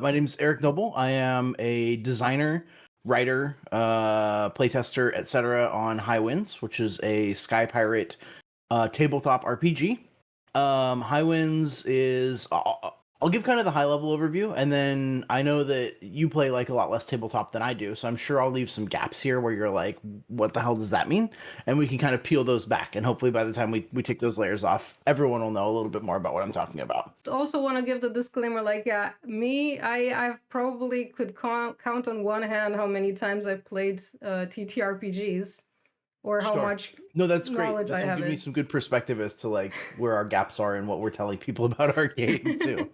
My name is Eric Noble. I am a designer, writer, playtester, etc. on High Winds, which is a Sky Pirate tabletop RPG. High Winds is I'll give kind of the high level overview, and then I know that you play like a lot less tabletop than I do, so I'm sure I'll leave some gaps here where you're like, what the hell does that mean? And we can kind of peel those back, and hopefully by the time we take those layers off, everyone will know a little bit more about what I'm talking about. Also want to give the disclaimer, like, yeah, me, I probably could count on one hand how many times I've played TTRPGs or how Sure. much No, that's great. knowledge I This will have give me it. some good perspective as to like where our gaps are and what we're telling people about our game too.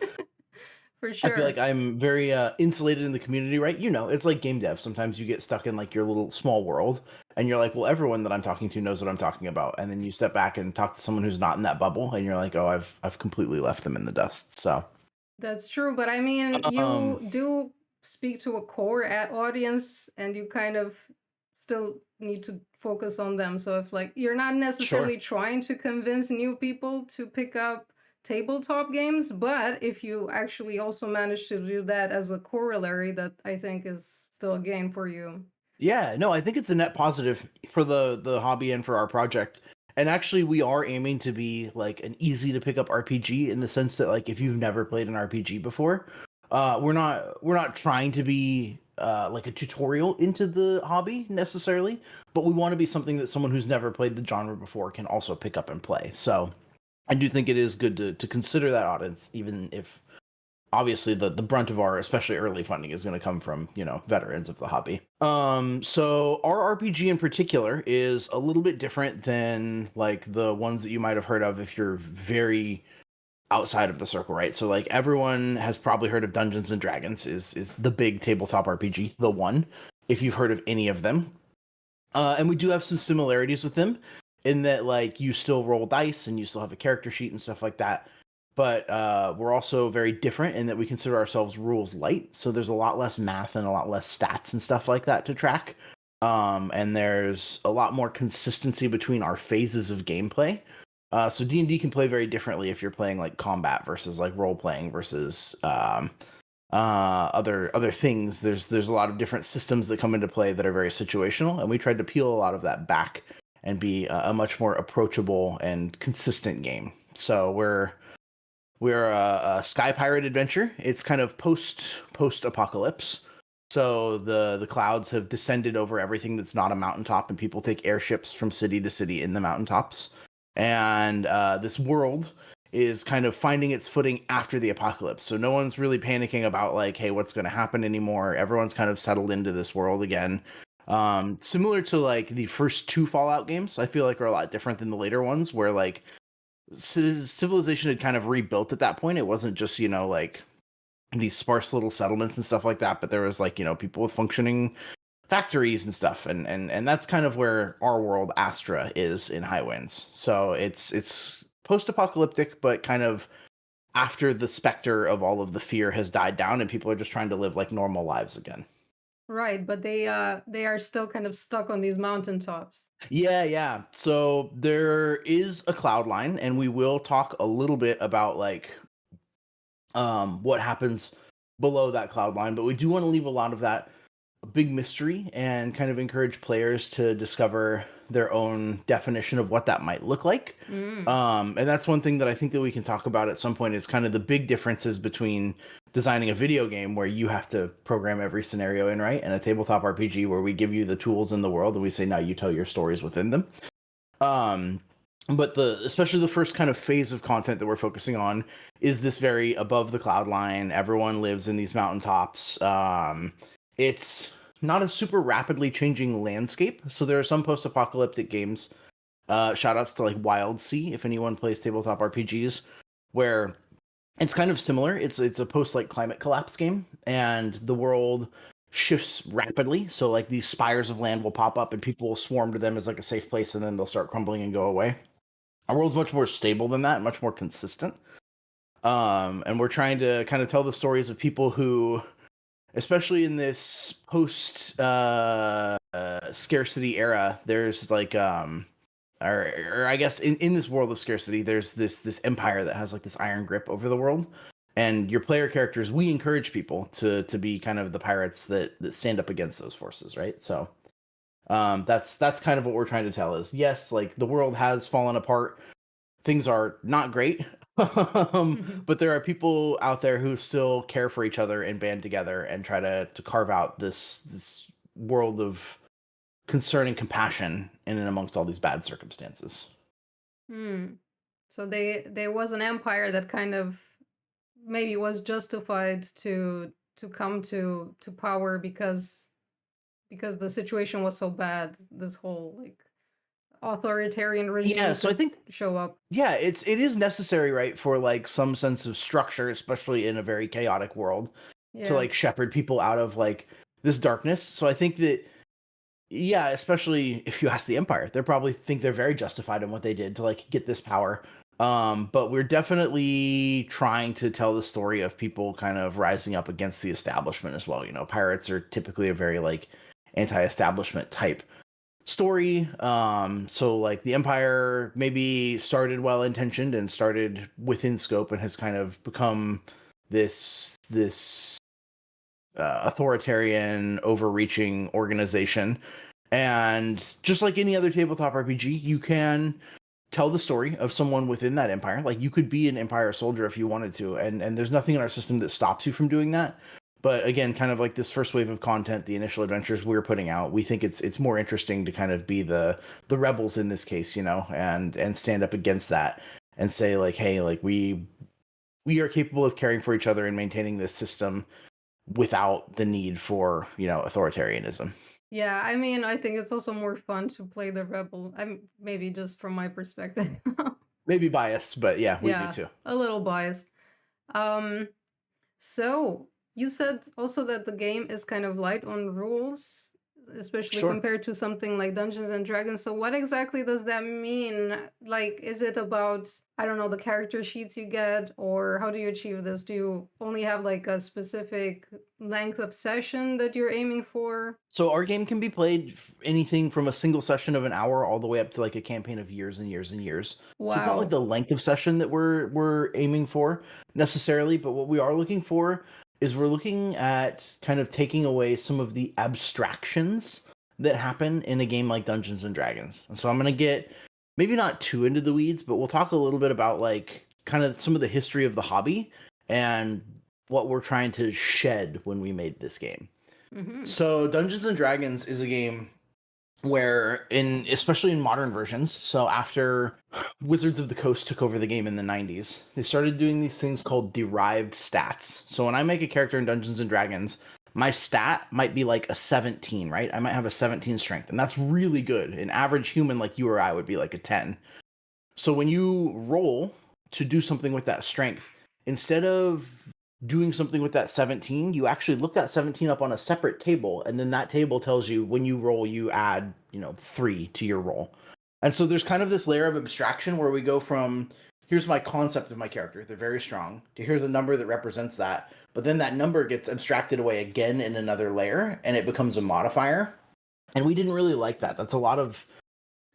For I feel like sure. I'm very insulated in the community, right? You know, it's like game dev. Sometimes you get stuck in like your little small world and you're like, well, everyone that I'm talking to knows what I'm talking about. And then you step back and talk to someone who's not in that bubble and you're like, oh, I've completely left them in the dust. So, That's true, but I mean, um you do speak to a core audience and you kind of still need to focus on them. So if like you're not sure. necessarily trying to convince new people to pick up tabletop games, but if you actually also manage to do that as a corollary, that I think is still a gain for you. Yeah, no, I think it's a net positive for the hobby and for our project. And actually, we are aiming to be like an easy to pick up RPG in the sense that like if you've never played an RPG before, we're not trying to be like a tutorial into the hobby necessarily, but we want to be something that someone who's never played the genre before can also pick up and play. So I do think it is good to consider that audience, even if obviously the brunt of our especially early funding is going to come from veterans of the hobby. So our RPG in particular is a little bit different than like the ones that you might have heard of if you're very outside of the circle, right? So like everyone has probably heard of Dungeons and Dragons, is the big tabletop RPG, the one, if you've heard of any of them. And we do have some similarities with them in that like you still roll dice and you still have a character sheet and stuff like that, but we're also very different in that we consider ourselves rules light. So there's a lot less math and a lot less stats and stuff like that to track. And there's a lot more consistency between our phases of gameplay. So D&D can play very differently if you're playing like combat versus like role playing versus other things. There's a lot of different systems that come into play that are very situational, and we tried to peel a lot of that back and be a much more approachable and consistent game. So we're a sky pirate adventure. It's kind of post apocalypse. So the clouds have descended over everything that's not a mountaintop, and people take airships from city to city in the mountaintops. And this world is kind of finding its footing after the apocalypse. So no one's really panicking about like, hey, what's going to happen anymore. Everyone's kind of settled into this world again. Similar to like the first two Fallout games, I feel like are a lot different than the later ones, where like civilization had kind of rebuilt at that point. It wasn't just like these sparse little settlements and stuff like that, but there was like people with functioning factories and stuff, and that's kind of where our world Astra is in High Winds. So it's post-apocalyptic, but kind of after the specter of all of the fear has died down and people are just trying to live like normal lives again. Right, but they are still kind of stuck on these mountaintops. Yeah. So there is a cloud line, and we will talk a little bit about like what happens below that cloud line, but we do want to leave a lot of that a big mystery and kind of encourage players to discover their own definition of what that might look like. Mm. And that's one thing that I think that we can talk about at some point is kind of the big differences between designing a video game where you have to program every scenario in, right, and a tabletop RPG where we give you the tools in the world and we say now you tell your stories within them. Um, but the especially the first kind of phase of content that we're focusing on is this very above the cloud line. Everyone lives in these mountaintops. It's not a super rapidly changing landscape. So there are some post-apocalyptic games. Shout outs to like Wild Sea, if anyone plays tabletop RPGs, where it's kind of similar. It's a post like climate collapse game, and the world shifts rapidly. So like these spires of land will pop up, and people will swarm to them as like a safe place, and then they'll start crumbling and go away. Our world's much more stable than that, much more consistent. And we're trying to kind of tell the stories of people who, especially in this post scarcity era, there's like or I guess in this world of scarcity, there's this empire that has like this iron grip over the world, And your player characters, we encourage people to be kind of the pirates that stand up against those forces, right? So that's kind of what we're trying to tell is yes, like the world has fallen apart, things are not great, but there are people out there who still care for each other and band together and try to carve out this world of concern and compassion in and amongst all these bad circumstances. Hmm. So there was an empire that kind of maybe was justified to come to power because the situation was so bad. This whole like authoritarian Yeah, regime so I could think show up. yeah, it is necessary, right, for like some sense of structure, especially in a very chaotic world, to Yeah. like shepherd people out of like this darkness. So I think that yeah, especially if you ask the Empire, they probably think they're very justified in what they did to like get this power. But we're definitely trying to tell the story of people kind of rising up against the establishment as well. You know, pirates are typically a very like anti-establishment type story. So like the Empire maybe started well intentioned and started within scope and has kind of become this authoritarian, overreaching organization. And just like any other tabletop RPG, you can tell the story of someone within that empire. Like you could be an empire soldier if you wanted to, and there's nothing in our system that stops you from doing that. But again, kind of like this first wave of content, the initial adventures we're putting out, we think it's more interesting to kind of be the rebels in this case, you know, and stand up against that and say like, hey, like we are capable of caring for each other and maintaining this system without the need for, you know, authoritarianism. Yeah, I mean, I think it's also more fun to play the rebel. I'm maybe just from my perspective. Maybe biased, but yeah, we do Yeah, too. a little biased. Um, so you said also that the game is kind of light on rules, especially Sure. compared to something like Dungeons and Dragons. So what exactly does that mean? Like, is it about, I don't know, the character sheets you get, or how do you achieve this? Do you only have like a specific length of session that you're aiming for? So our game can be played anything from a single session of an hour all the way up to like a campaign of years and years and years. So it's not like Wow. the length of session that we're aiming for necessarily, but what we are looking for is we're looking at kind of taking away some of the abstractions that happen in a game like Dungeons and Dragons. And so I'm going to get maybe not too into the weeds, but we'll talk a little bit about like kind of some of the history of the hobby and what we're trying to shed when we made this game. Mm-hmm. So Dungeons and Dragons is a game where in especially in modern versions, so after Wizards of the Coast took over the game in the 90s, they started doing these things called derived stats. So when I make a character in Dungeons and Dragons, my stat might be like a 17, right? I might have a 17 strength, and that's really good. An average human like you or I would be like a 10. So when you roll to do something with that strength, instead of doing something with that 17, you actually look that 17 up on a separate table, and then that table tells you when you roll, you add, you know, 3 to your roll. And so there's kind of this layer of abstraction where we go from here's my concept of my character, they're very strong, to here's a number that represents that. But then that number gets abstracted away again in another layer, and it becomes a modifier. And we didn't really like that. That's a lot of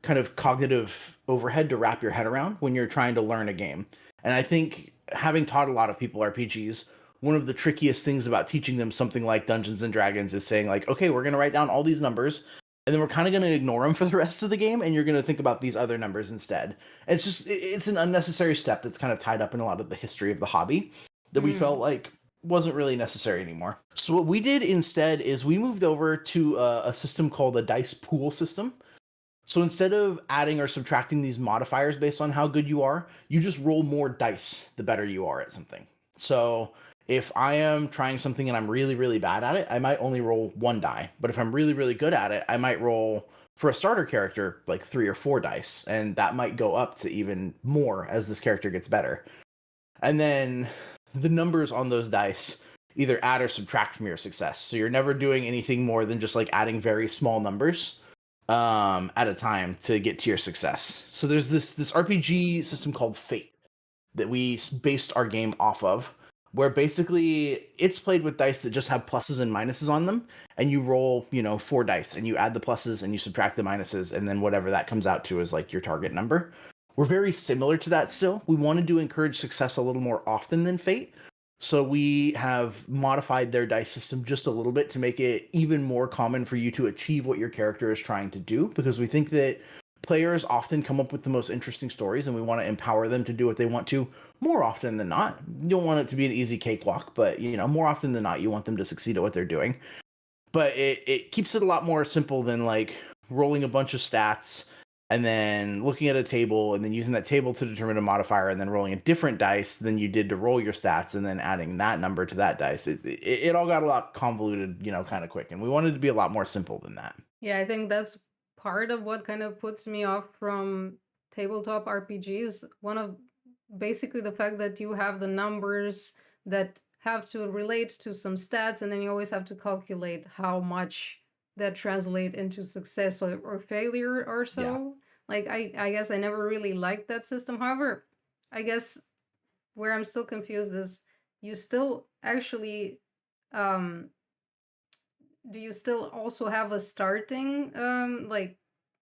kind of cognitive overhead to wrap your head around when you're trying to learn a game. And I think having taught a lot of people RPGs, one of the trickiest things about teaching them something like Dungeons and Dragons is saying like, okay, we're going to write down all these numbers and then we're kind of going to ignore them for the rest of the game and you're going to think about these other numbers instead. It's just it's an unnecessary step that's kind of tied up in a lot of the history of the hobby that we felt Mm. like wasn't really necessary anymore. So what we did instead is we moved over to a system called a dice pool system. So instead of adding or subtracting these modifiers based on how good you are, you just roll more dice the better you are at something. So if I am trying something and I'm really, really bad at it, I might only roll 1 die. But if I'm really, really good at it, I might roll for a starter character like 3 or 4 dice. And that might go up to even more as this character gets better. And then the numbers on those dice either add or subtract from your success. So you're never doing anything more than just like adding very small numbers at a time to get to your success. So there's this RPG system called Fate that we based our game off of, where basically it's played with dice that just have pluses and minuses on them, and you roll, you know, 4 dice, and you add the pluses and you subtract the minuses, and then whatever that comes out to is like your target number. We're very similar to that still. We wanted to encourage success a little more often than Fate, So we have modified their dice system just a little bit to make it even more common for you to achieve what your character is trying to do, because we think that players often come up with the most interesting stories and we want to empower them to do what they want to more often than not. You don't want it to be an easy cakewalk, but more often than not, you want them to succeed at what they're doing. But it keeps it a lot more simple than like rolling a bunch of stats and then looking at a table and then using that table to determine a modifier and then rolling a different dice than you did to roll your stats and then adding that number to that dice. It all got a lot convoluted, kind of quick, and we wanted to be a lot more simple than that. Yeah, I think that's part of what kind of puts me off from tabletop RPGs. One of basically the fact that you have the numbers that have to relate to some stats, and then you always have to calculate how much that translate into success or failure or so. Yeah. Like I guess I never really liked that system. However, I guess where I'm still confused is you still actually um do you still also have a starting like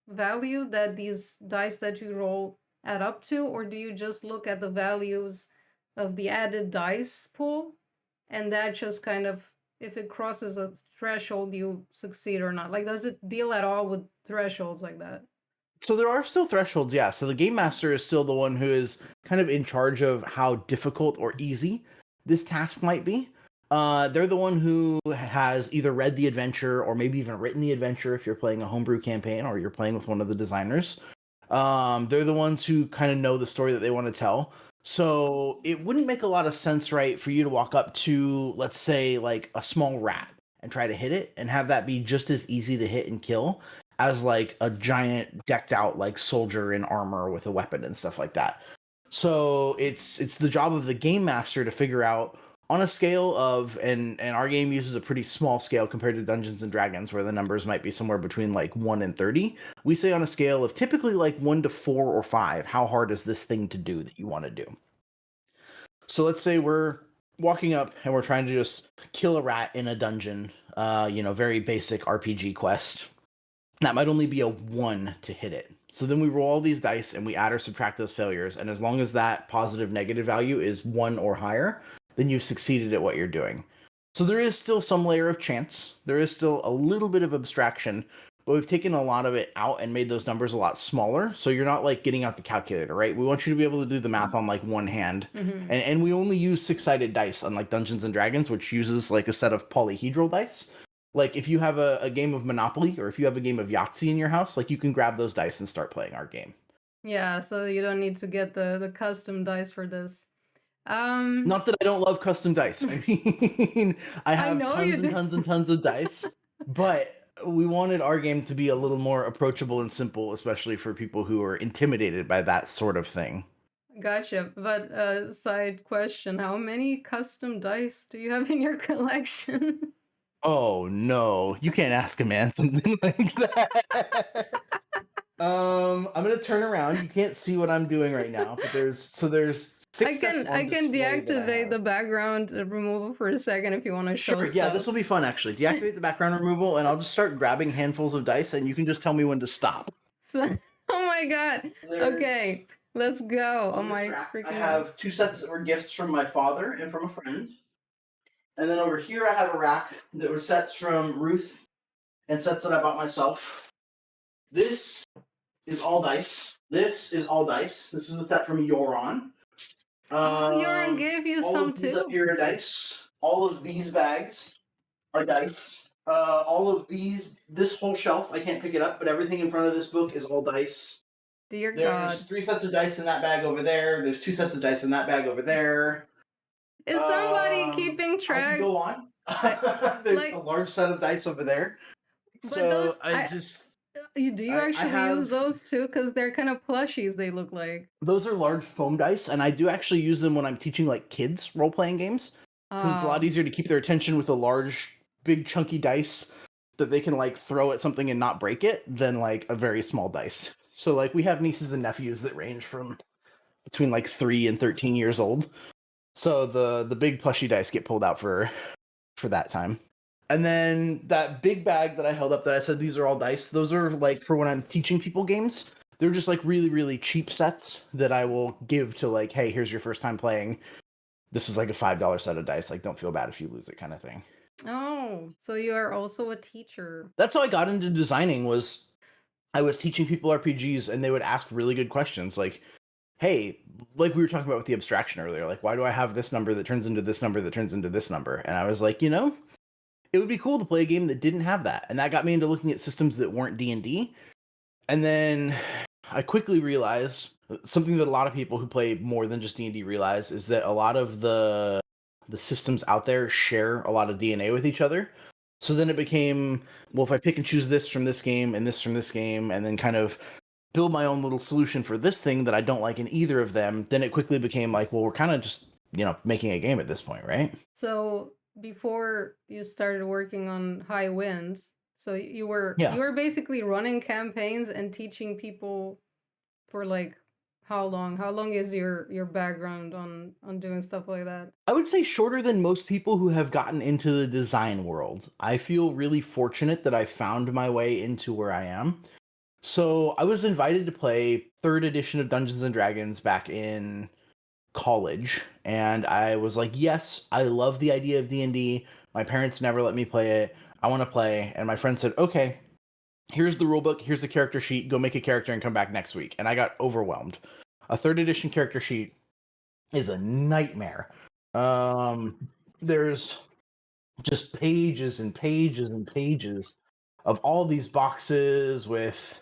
value that these dice that you roll add up to, or do you just look at the values of the added dice pool and that just kind of, if it crosses a threshold, you succeed or not? Like, does it deal at all with thresholds like that? So there are still thresholds, yeah. So the game master is still the one who is kind of in charge of how difficult or easy this task might be. They're the one who has either read the adventure or maybe even written the adventure if you're playing a homebrew campaign or you're playing with one of the designers. They're the ones who kind of know the story that they want to tell. So it wouldn't make a lot of sense, right, for you to walk up to, let's say, like a small rat and try to hit it and have that be just as easy to hit and kill as like a giant decked out like soldier in armor with a weapon and stuff like that. So it's the job of the game master to figure out on a scale of, and our game uses a pretty small scale compared to Dungeons and Dragons where the numbers might be somewhere between like 1 and 30. We say on a scale of typically like 1 to 4 or 5, how hard is this thing to do that you want to do? So let's say we're walking up and we're trying to just kill a rat in a dungeon, very basic RPG quest. That might only be a 1 to hit it. So then we roll all these dice and we add or subtract those failures. And as long as that positive negative value is 1 or higher, then you've succeeded at what you're doing. So there is still some layer of chance. There is still a little bit of abstraction, but we've taken a lot of it out and made those numbers a lot smaller. So you're not like getting out the calculator, right? We want you to be able to do the math on like one hand. Mm-hmm. And we only use 6-sided dice, unlike Dungeons and Dragons, which uses like a set of polyhedral dice. Like if you have a game of Monopoly or if you have a game of Yahtzee in your house, like you can grab those dice and start playing our game. Yeah, so you don't need to get the custom dice for this. Not that I don't love custom dice. I mean, I I have know you tons and do. tons and tons of dice, but we wanted our game to be a little more approachable and simple, especially for people who are intimidated by that sort of thing. Gotcha. But side question, how many custom dice do you have in your collection? Oh no, you can't ask a man something like that. I'm gonna turn around. You can't see what I'm doing right now, but there's six sets I on can display that I deactivate the have. background removal for a second if you want to show Sure, yeah, stuff. this will be fun actually. Deactivate the background removal, and I'll just start grabbing handfuls of dice, and you can just tell me when to stop. So, oh my god. There's Okay, let's go. Oh On this my rack, I freaking god. have 2 sets that were gifts from my father and from a friend, and then over here I have a rack that was sets from Ruth and sets that I bought myself. This is all dice. This is all dice. This is a set from Yoron. Oh, Yoran gave you All some of these up too. here are dice. All of these bags are dice. All of these, this whole shelf, I can't pick it up, but everything in front of this book is all dice. Dear There's God. 3 sets of dice in that bag over there. There's 2 sets of dice in that bag over there. Is somebody keeping I can track? go on. I There's a like, large set of dice over there. but So those I just do you I actually use have those too? Because they're kind of plushies, they look like. those are large foam dice, and I do actually use them when I'm teaching like kids role playing games because it's a lot Oh, easier to keep their attention with a large, big, chunky dice that they can like throw at something and not break it than like a very small dice. So like we have nieces and nephews that range from between like 3 and 13 years old. So the big plushy dice get pulled out for that time. And then that big bag that I held up that I said these are all dice, those are like for when I'm teaching people games. They're just like really, really cheap sets that I will give to like, hey, here's your first time playing this is like a $5 set of dice. Like, don't feel bad if you lose it, kind of thing. Oh, so you are also a teacher. That's how I got into designing. Was I was teaching people RPGs, and they would ask really good questions, like, "Hey, like we were talking about with the abstraction earlier, like, why do I have this number that turns into this number that turns into this number?" And I was like, it would be cool to play a game that didn't have that, and that got me into looking at systems that weren't D&D. And then I quickly realized something that a lot of people who play more than just D&D realize is that a lot of the systems out there share a lot of DNA with each other. So then it became, well, if I pick and choose this from this game and this from this game, and then kind of build my own little solution for this thing that I don't like in either of them, then it quickly became like, well, we're kind of just, making a game at this point, right? So before you started working on High Winds, so Yeah. you were basically running campaigns and teaching people for like how long? How long is your background on doing stuff like that? I would say shorter than most people who have gotten into the design world. I feel really fortunate that I found my way into where I am. So I was invited to play third edition of Dungeons and Dragons back in college, and I was like, yes, I love the idea of D&D. My parents never let me play it. I want to play. And my friend said, okay, here's the rule book, here's the character sheet, go make a character and come back next week. And I got overwhelmed. A third edition character sheet is a nightmare. There's just pages and pages and pages of all these boxes with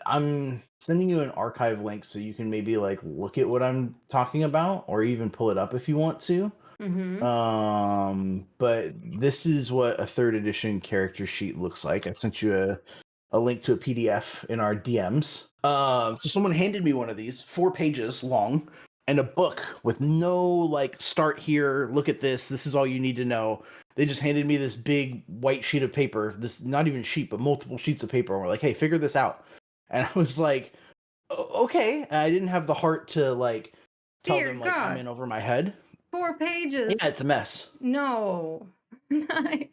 I'm sending you an archive link so you can maybe like look at what I'm talking about, or even pull it up if you want to. Mm-hmm. But this is what a third edition character sheet looks like. I sent you a link to a PDF in our DMs. So someone handed me one of these, 4 pages long, and a book with no like start here, look at this is all you need to know. They just handed me this big white sheet of paper, this not even sheet, but multiple sheets of paper, and we're like, hey, figure this out. And I was like, okay. And I didn't have the heart to like tell Dear them like I'm God, in over my head. 4 pages. Yeah, it's a mess. No, I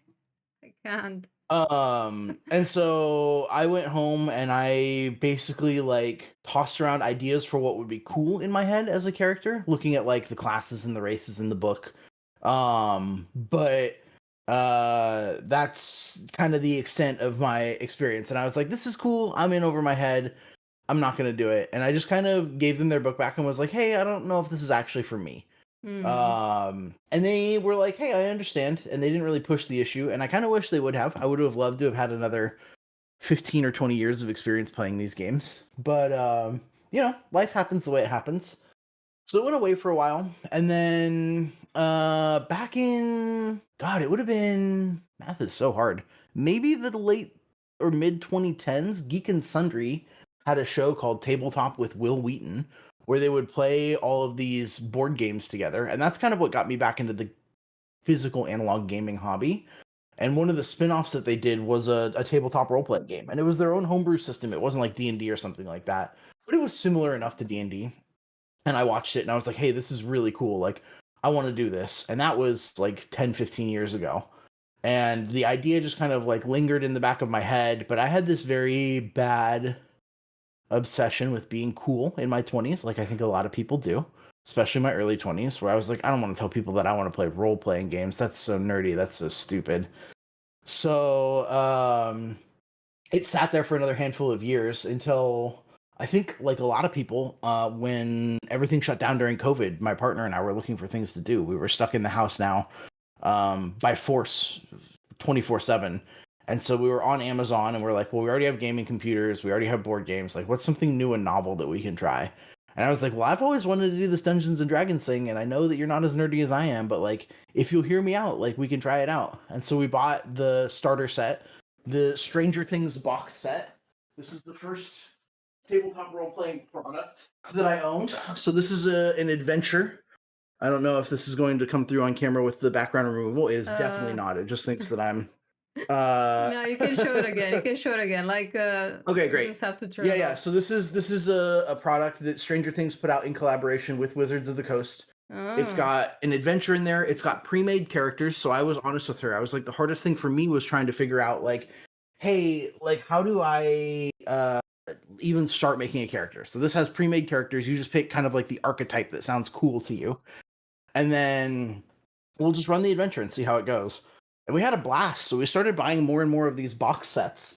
can't. And so I went home and I basically like tossed around ideas for what would be cool in my head as a character, looking at like the classes and the races in the book. But that's kind of the extent of my experience. And I was like, this is cool. I'm in over my head. I'm not going to do it. And I just kind of gave them their book back and was like, hey, I don't know if this is actually for me. Mm. And they were like, hey, I understand. And they didn't really push the issue. And I kind of wish they would have. I would have loved to have had another 15 or 20 years of experience playing these games. But, life happens the way it happens. So it went away for a while. And then back in, God, it would have been, math is so hard. Maybe the late or mid 2010s, Geek and Sundry had a show called Tabletop with Will Wheaton, where they would play all of these board games together. And that's kind of what got me back into the physical analog gaming hobby. And one of the spin-offs that they did was a tabletop role-playing game. And it was their own homebrew system. It wasn't like D&D or something like that. But it was similar enough to D&D. And I watched it and I was like, hey, this is really cool. Like, I want to do this. And that was like 10, 15 years ago. And the idea just kind of like lingered in the back of my head. But I had this very bad obsession with being cool in my 20s, like I think a lot of people do, especially my early 20s, where I was like, I don't want to tell people that I want to play role playing games. That's so nerdy. That's so stupid. So it sat there for another handful of years until I think, like a lot of people, when everything shut down during COVID, my partner and I were looking for things to do. We were stuck in the house now by force 24/7. And so we were on Amazon and we're like, well, we already have gaming computers, we already have board games. Like, what's something new and novel that we can try? And I was like, well, I've always wanted to do this Dungeons and Dragons thing, and I know that you're not as nerdy as I am, but like, if you'll hear me out, like, we can try it out. And so we bought the starter set, the Stranger Things box set. This is the first tabletop role playing product that I owned. So this is an adventure. I don't know if this is going to come through on camera with the background removal. It is definitely Uh, not. It just thinks that I'm no, you can show it again. You can show it again. Like, okay, you great. just have to turn Yeah, it yeah. off. So this is a product that Stranger Things put out in collaboration with Wizards of the Coast. It's Oh. got an adventure in there. It's got pre-made characters. So I was honest with her. I was like, the hardest thing for me was trying to figure out like, hey, like how do I even start making a character. So this has pre-made characters. You just pick kind of like the archetype that sounds cool to you, and then we'll just run the adventure and see how it goes. And we had a blast. So we started buying more and more of these box sets,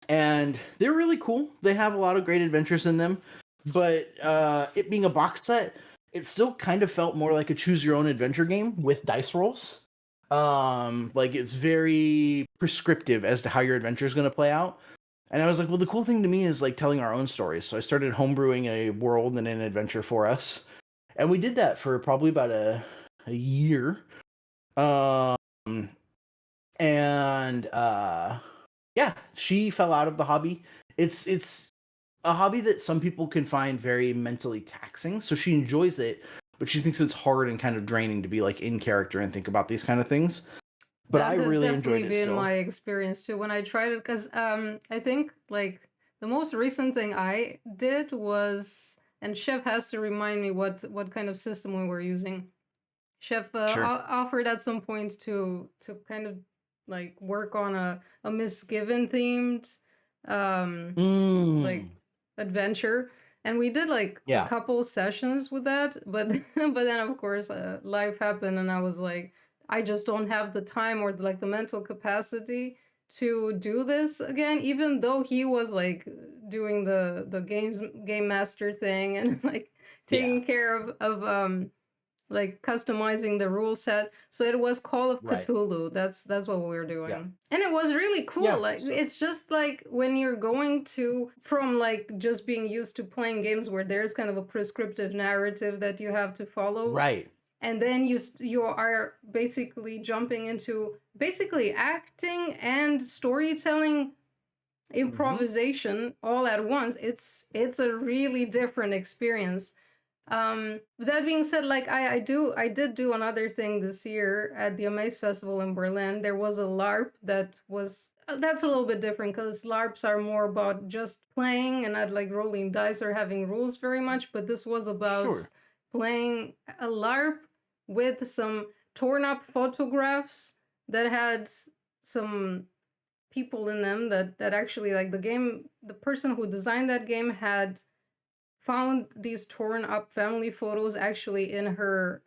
and they're really cool. They have a lot of great adventures in them, but it being a box set, it still kind of felt more like a choose your own adventure game with dice rolls. Like it's very prescriptive as to how your adventure is going to play out. And I was like, well, the cool thing to me is like telling our own stories. So I started homebrewing a world and an adventure for us, and we did that for probably about a year. Um, and yeah, she fell out of the hobby. It's a hobby that some people can find very mentally taxing. So she enjoys it, but she thinks it's hard and kind of draining to be like in character and think about these kind of things. But I That has really definitely enjoyed it been still. my experience too when I tried it, because I think like the most recent thing I did was, and Chef has to remind me what kind of system we were using. Chef Sure. offered at some point to kind of like work on a misgiven themed um like Mm. adventure, and we did like a Yeah. couple sessions with that, but but then of course life happened, and I was like, I just don't have the time or like the mental capacity to do this again, even though he was like doing the game master thing and like Yeah. taking care of like customizing the rule set. So it was Call of Right. Cthulhu. That's what we were Yeah. doing. And it was really cool. Yeah. Like So, it's just like when you're going to from like just being used to playing games where there's kind of a prescriptive narrative that you have to follow, right. and then you are basically jumping into basically acting and storytelling Hmm. improvisation all at once. It's a really different experience. That being said, like I did do another thing this year at the Amaze Festival in Berlin. There was a LARP that was that's a little bit different because LARPs are more about just playing and not like rolling dice or having rules very much. But this was about Sure. playing a LARP with some torn up photographs that had some people in them that actually like the person who designed that game had found these torn up family photos actually in her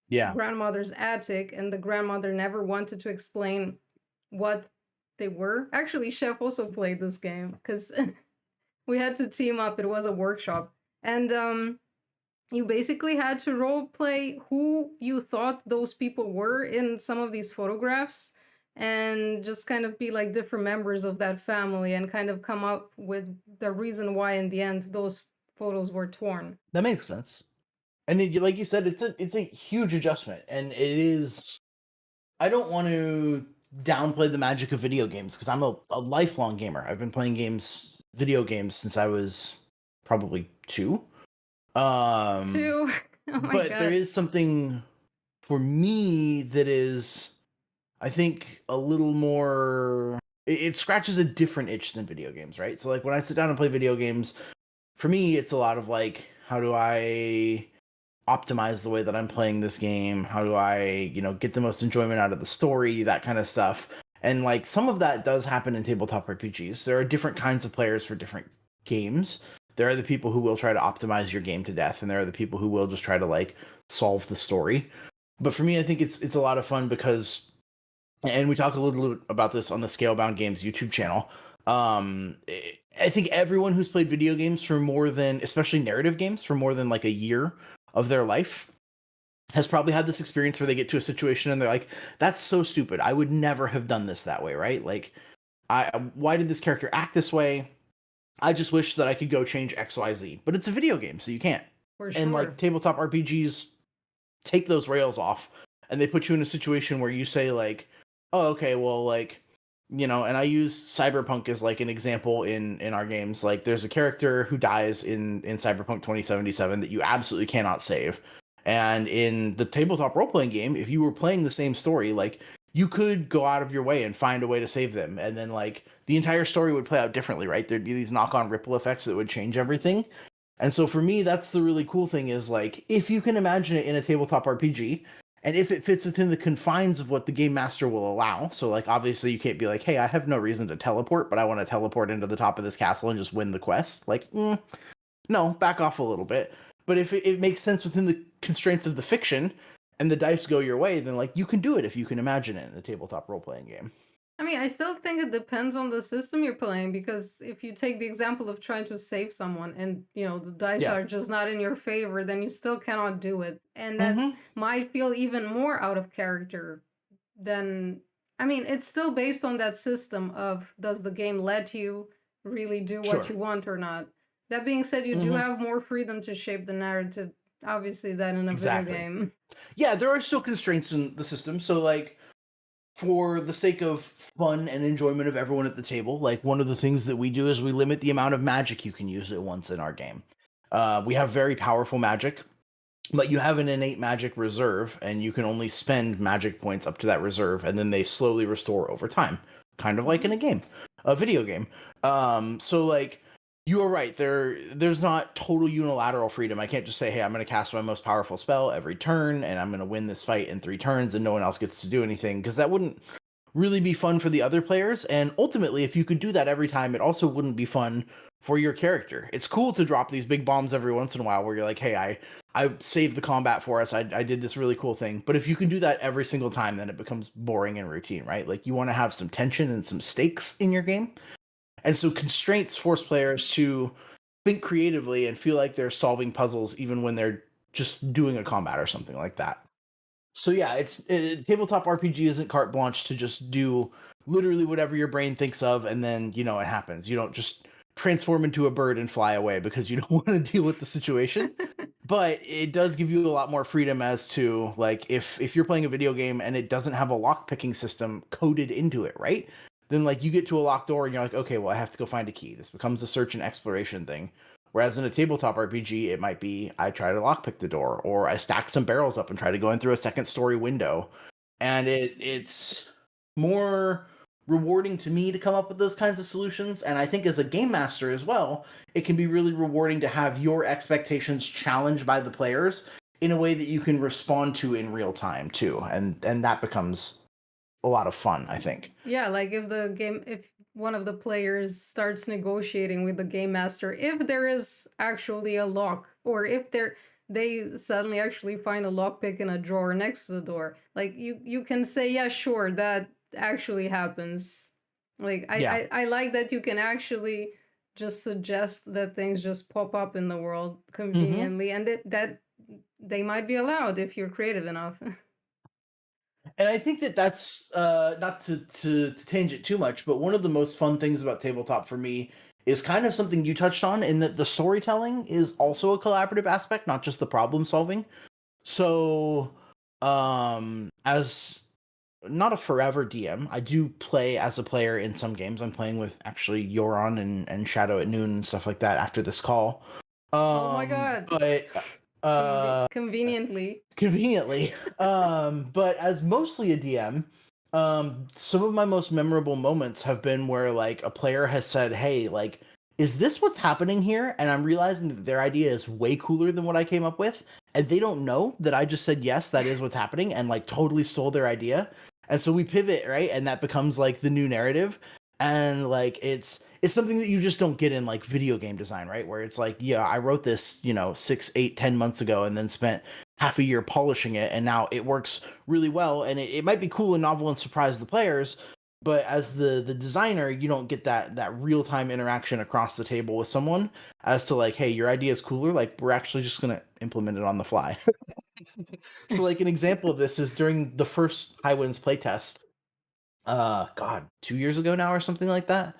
Yeah. grandmother's attic, and the grandmother never wanted to explain what they were. Actually, Chef also played this game because we had to team up. It was a workshop, and you basically had to role play who you thought those people were in some of these photographs, and just kind of be like different members of that family and kind of come up with the reason why in the end those photos were torn. That makes sense. And like you said, it's a huge adjustment, and it is. I don't want to downplay the magic of video games because I'm a lifelong gamer. I've been playing video games since I was probably 2. Um, Two. Oh my but there god. is something for me that is, I think, a little more. It scratches a different itch than video games, right? So like when I sit down and play video games, for me, it's a lot of like, how do I optimize the way that I'm playing this game? How do I, get the most enjoyment out of the story, that kind of stuff. And like some of that does happen in tabletop RPGs. There are different kinds of players for different games. There are the people who will try to optimize your game to death, and there are the people who will just try to like solve the story. But for me, I think it's a lot of fun because, and we talk a little bit about this on the Scalebound Games YouTube channel. I think everyone who's played video games for more than, especially narrative games, for more than like a year of their life has probably had this experience where they get to a situation and they're like, "That's so stupid. I would never have done this that way." Right? Like, why did this character act this way? I just wish that I could go change X, Y, Z. But it's a video game, so you can't. For And like sure. tabletop RPGs take those rails off and they put you in a situation where you say like, oh, okay, well, like, and I use Cyberpunk as like an example in our games. Like there's a character who dies in Cyberpunk 2077 that you absolutely cannot save. And in the tabletop role playing game, if you were playing the same story, like you could go out of your way and find a way to save them, and then like the entire story would play out differently, right? There'd be these knock-on ripple effects that would change everything. And so for me, that's the really cool thing is like if you can imagine it in a tabletop RPG, And if it fits within the confines of what the game master will allow, so like obviously you can't be like, hey, I have no reason to teleport, but I want to teleport into the top of this castle and just win the quest. Like, no, back off a little bit. But if it makes sense within the constraints of the fiction and the dice go your way, then like you can do it if you can imagine it in a tabletop role playing game. I mean, I still think it depends on the system you're playing, because if you take the example of trying to save someone and, the dice Yeah. are just not in your favor, then you still cannot do it. And that Mm-hmm. might feel even more out of character than, I mean, it's still based on that system of, does the game let you really do what Sure. you want or not? That being said, you do Mm-hmm. have more freedom to shape the narrative, obviously, than in a video Exactly. game. Yeah, there are still constraints in the system. So like for the sake of fun and enjoyment of everyone at the table, like one of the things that we do is we limit the amount of magic you can use at once in our game. We have very powerful magic, but you have an innate magic reserve, and you can only spend magic points up to that reserve, and then they slowly restore over time, kind of like in Mhm. a game, a video game. So like you are right, there's not total unilateral freedom. I can't just say, hey, I'm going to cast my most powerful spell every turn, and I'm going to win this fight in 3 turns, and no one else gets to do anything, because that wouldn't really be fun for the other players. And ultimately, if you could do that every time, it also wouldn't be fun for your character. It's cool to drop these big bombs every once in a while where you're like, hey, I saved the combat for us. I did this really cool thing. But if you can do that every single time, then it becomes boring and routine, right? Like you want to have some tension and some stakes in your game. And so constraints force players to think creatively and feel like they're solving puzzles even when they're just doing a combat or something like that. So yeah, tabletop RPG isn't carte blanche to just do literally whatever your brain thinks of, and then it happens. You don't just transform into a bird and fly away because you don't want to deal with the situation. But it does give you a lot more freedom as to like if you're playing a video game and it doesn't have a lock picking system coded into it, right? Then like you get to a locked door and you're like, okay, well I have to go find a key. This becomes a search and exploration thing. Whereas in a tabletop RPG, it might be I try to lockpick the door, or I stack some barrels up and try to go in through a second story window. And it's more rewarding to me to come up with those kinds of solutions. And I think as a game master as well, it can be really rewarding to have your expectations challenged by the players in a way that you can respond to in real time too. And that becomes a lot of fun, I think. Yeah, like if one of the players starts negotiating with the game master, if there is actually a lock, or if they suddenly actually find a lockpick in a drawer next to the door, like you can say, yeah, sure, that actually happens. Like Yeah. I like that you can actually just suggest that things just pop up in the world Hmm. conveniently, and that they might be allowed if you're creative enough. And I think that that's not to change it too much, but one of the most fun things about tabletop for me is kind of something you touched on, in that the storytelling is also a collaborative aspect, not just the problem solving. So, as not a forever DM, I do play as a player in some games. I'm playing with actually Yoron and Shadow at Noon and stuff like that after this call. Oh my god. But Conveniently. conveniently. But as mostly a DM, some of my most memorable moments have been where like a player has said, "Hey, like, is this what's happening here?" And I'm realizing that their idea is way cooler than what I came up with, and they don't know that I just said yes, that is what's happening, and like totally stole their idea. And so we pivot, right, and that becomes like the new narrative, and like it's something that you just don't get in like video game design, right? Where it's like, yeah, I wrote this, 6, 8, 10 months ago, and then spent half a year polishing it, and now it works really well, and it might be cool and novel and surprise the players, but as the designer, you don't get that real-time interaction across the table with someone as to like, hey, your idea is cooler, like we're actually just going to implement it on the fly. So like an example of this is during the first High Winds playtest, god, 2 years ago now or something like that.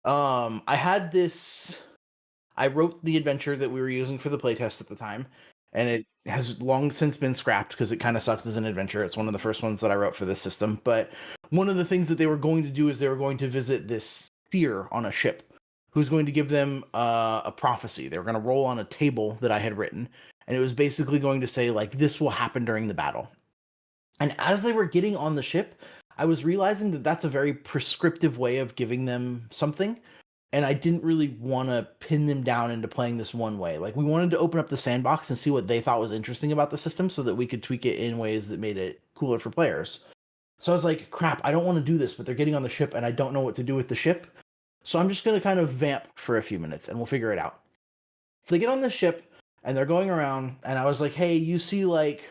I had this I wrote the adventure that we were using for the playtest at the time, and it has long since been scrapped because it kind of sucked as an adventure. It's one of the first ones that I wrote for this system. But one of the things that they were going to do is they were going to visit this seer on a ship who's going to give them a prophecy. They were going to roll on a table that I had written, and it was basically going to say, like, this will happen during the battle. And as they were getting on the ship, I was realizing that that's a very prescriptive way of giving them something, and I didn't really want to pin them down into playing this one way. Like we wanted to open up the sandbox and see what they thought was interesting about the system so that we could tweak it in ways that made it cooler for players. So I was like, crap, I don't want to do this, but they're getting on the ship and I don't know what to do with the ship. So I'm just going to kind of vamp for a few minutes and we'll figure it out. So they get on the ship and they're going around and I was like, hey, you see like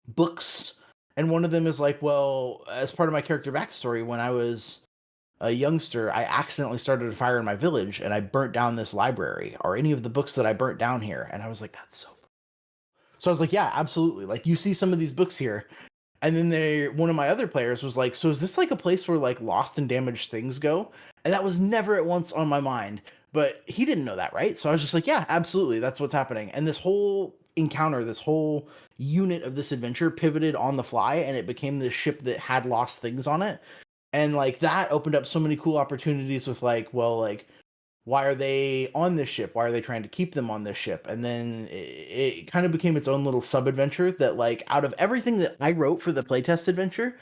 books, and one of them is like, well, as part of my character backstory, when I was a youngster, I accidentally started a fire in my village and I burnt down this library. Are any of the books that I burnt down here? And I was like, that's so funny. So I was like, yeah, absolutely. Like you see some of these books here. And then one of my other players was like, so is this like a place where like lost and damaged things go? And that was never at once on my mind. But he didn't know that, right? So I was just like, yeah, absolutely. That's what's happening. And this whole encounter, this whole unit of this adventure pivoted on the fly and it became this ship that had lost things on it. And like that opened up so many cool opportunities with like, well, like why are they on this ship? Why are they trying to keep them on this ship? And then it kind of became its own little sub adventure that like out of everything that I wrote for the playtest adventure,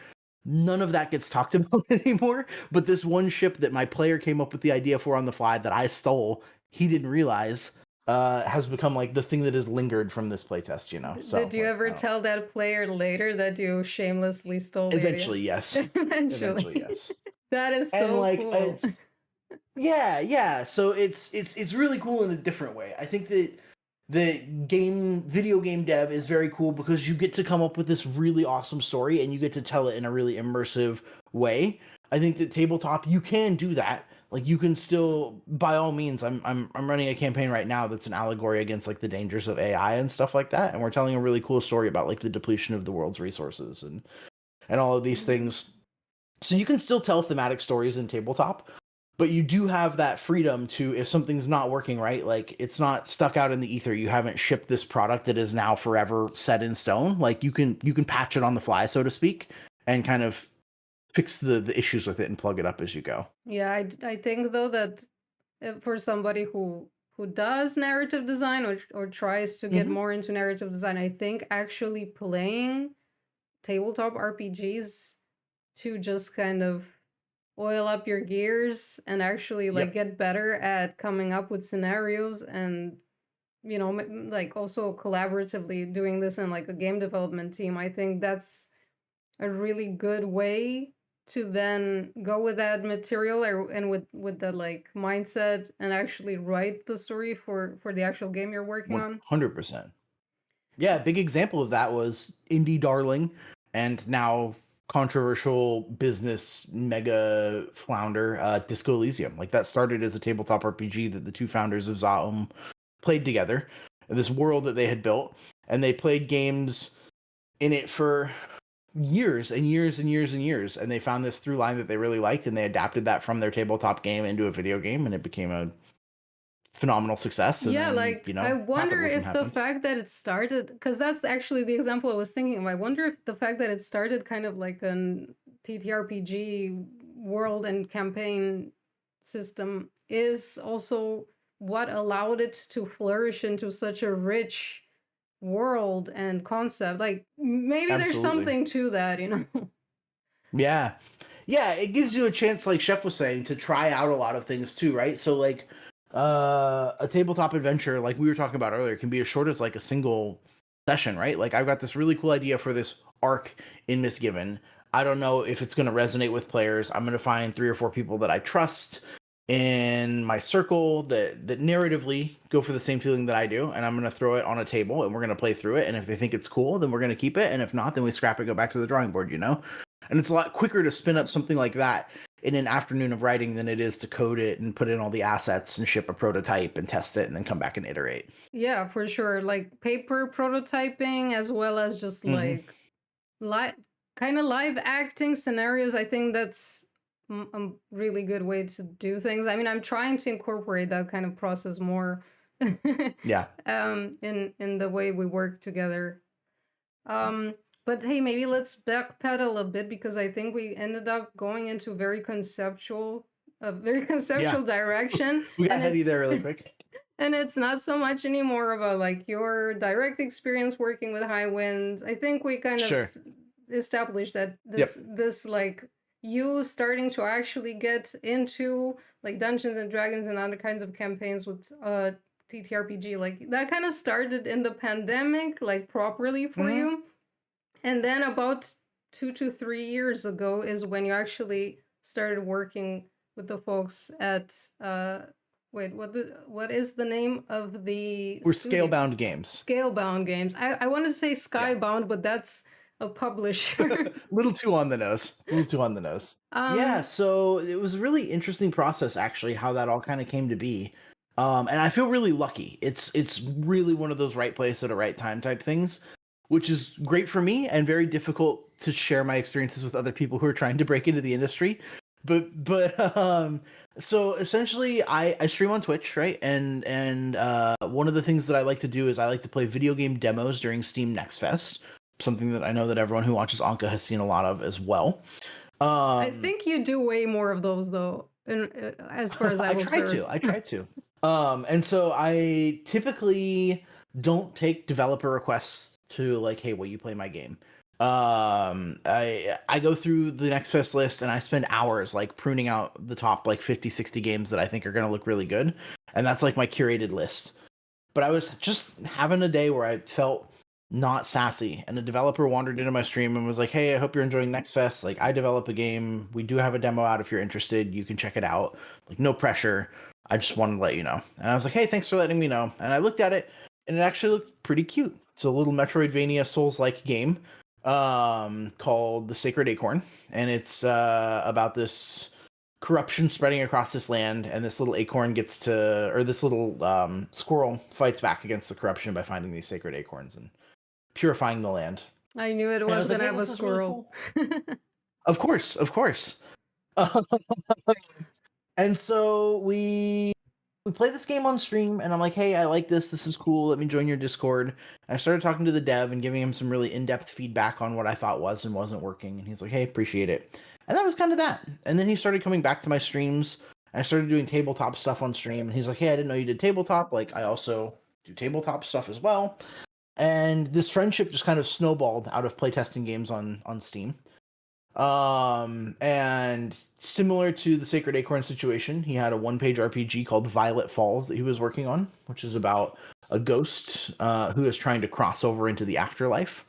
none of that gets talked about anymore. But this one ship that my player came up with the idea for on the fly that I stole, he didn't realize, has become like the thing that has lingered from this playtest, you know? So Did you like, ever tell that player later that you shamelessly stole the idea? eventually, yes. Eventually, Eventually. yes. That is And so like cool. it's yeah. So it's really cool in a different way. I think that the video game dev is very cool because you get to come up with this really awesome story and you get to tell it in a really immersive way. I think that tabletop you can do that. Like you can still, by all means, I'm running a campaign right now that's an allegory against like the dangers of AI and stuff like that, and we're telling a really cool story about like the depletion of the world's resources and all of these things. So you can still tell thematic stories in tabletop, but you do have that freedom to, if something's not working right, like it's not stuck out in the ether, you haven't shipped this product that is now forever set in stone, like you can patch it on the fly, so to speak, and kind of fix the issues with it and plug it up as you go. Yeah, I think though that for somebody who does narrative design or tries to get Mm-hmm. more into narrative design, I think actually playing tabletop RPGs to just kind of oil up your gears and actually like Yep. get better at coming up with scenarios and like also collaboratively doing this in like a game development team. I think that's a really good way to then go with that material and with the like mindset and actually write the story for the actual game you're working on. 100%. Yeah, big example of that was indie darling and now controversial business mega flounder, Disco Elysium. Like that started as a tabletop RPG that the two founders of Zaum played together, this world that they had built, and they played games in it for years and years and years and years, and they found this through line that they really liked, and they adapted that from their tabletop game into a video game, and it became a phenomenal success. And Yeah, then like I wonder capitalism if the happened. fact that it started, because that's actually the example I was thinking of. I wonder if the fact that it started kind of like an TTRPG world and campaign system is also what allowed it to flourish into such a rich world and concept. Like maybe there's Absolutely. something to that, you know? Yeah. Yeah, it gives you a chance, like Chef was saying, to try out a lot of things too, right? So like a tabletop adventure, like we were talking about earlier, can be as short as like a single session, right? Like I've got this really cool idea for this arc in Misgiven. I don't know if it's gonna resonate with players. I'm gonna find 3 or 4 people that I trust in my circle that narratively go for the same feeling that I do, and I'm gonna throw it on a table and we're gonna play through it. And if they think it's cool, then we're gonna keep it. And if not, then we scrap it, go back to the drawing board, you know? And it's a lot quicker to spin up something like that in an afternoon of writing than it is to code it and put in all the assets and ship a prototype and test it and then come back and iterate. Yeah, for sure. Like paper prototyping as well as just Mm-hmm. like live kind of live acting scenarios. I think that's a really good way to do things. I mean, I'm trying to incorporate that kind of process more Yeah. in the way we work together. um but hey, maybe let's backpedal a bit because I think we ended up going into a very Yeah. conceptual direction, We got and heady it's there really quick. and it's not so much anymore about like your direct experience working with high winds. I think we kind of Sure. established that Yep. this like you starting to actually get into like Dungeons and Dragons and other kinds of campaigns with TTRPG, like that kind of started in the pandemic, like properly for Mm-hmm. you. And then about 2 to 3 years ago is when you actually started working with the folks at wait, what is the name of the We're studio? Scalebound Games. Scalebound Games. I want to say Yeah. Skybound, but that's a publisher. Little too on the nose. A little too on the nose. Yeah, um so it was a really interesting process actually how that all kind of came to be. And I feel really lucky. It's really one of those right place at a right time type things, which is great for me and very difficult to share my experiences with other people who are trying to break into the industry. But so essentially I stream on Twitch, right? And one of the things that I like to do is I like to play video game demos during Steam Next Fest, something that I know that everyone who watches Anka has seen a lot of as well. I Um, think you do way more of those though, as far as I I've try observed. to. I try to. And so I typically don't take developer requests to like, hey, will you play my game? I go through the Next Fest list and I spend hours like pruning out the top like 50, 60 games that I think are gonna look really good. And that's like my curated list. But I was just having a day where I felt not sassy, and a developer wandered into my stream and was like, "Hey, I hope you're enjoying Next Fest. Like, I develop a game. We do have a demo out if you're interested. You can check it out. Like, no pressure. I just wanted to let you know." And I was like, "Hey, thanks for letting me know." And I looked at it, and it actually looked pretty cute. It's a little Metroidvania Souls-like game called The Sacred Acorn, and it's about this corruption spreading across this land, and this little acorn gets to, or this little squirrel fights back against the corruption by finding these sacred acorns and purifying the land. I knew it And I was was like, gonna hey, have a this is really squirrel. cool. Of course, of course. And so we play this game on stream, and I'm like, hey, I like this. This is cool. Let me join your Discord. And I started talking to the dev and giving him some really in-depth feedback on what I thought was and wasn't working. And he's like, hey, appreciate it. And that was kind of that. And then he started coming back to my streams. I started doing tabletop stuff on stream. And he's like, hey, I didn't know you did tabletop. Like, I also do tabletop stuff as well. And this friendship just kind of snowballed out of playtesting games on Steam. And similar to the Sacred Acorn situation, he had a one-page RPG called Violet Falls that he was working on, which is about a ghost who is trying to cross over into the afterlife.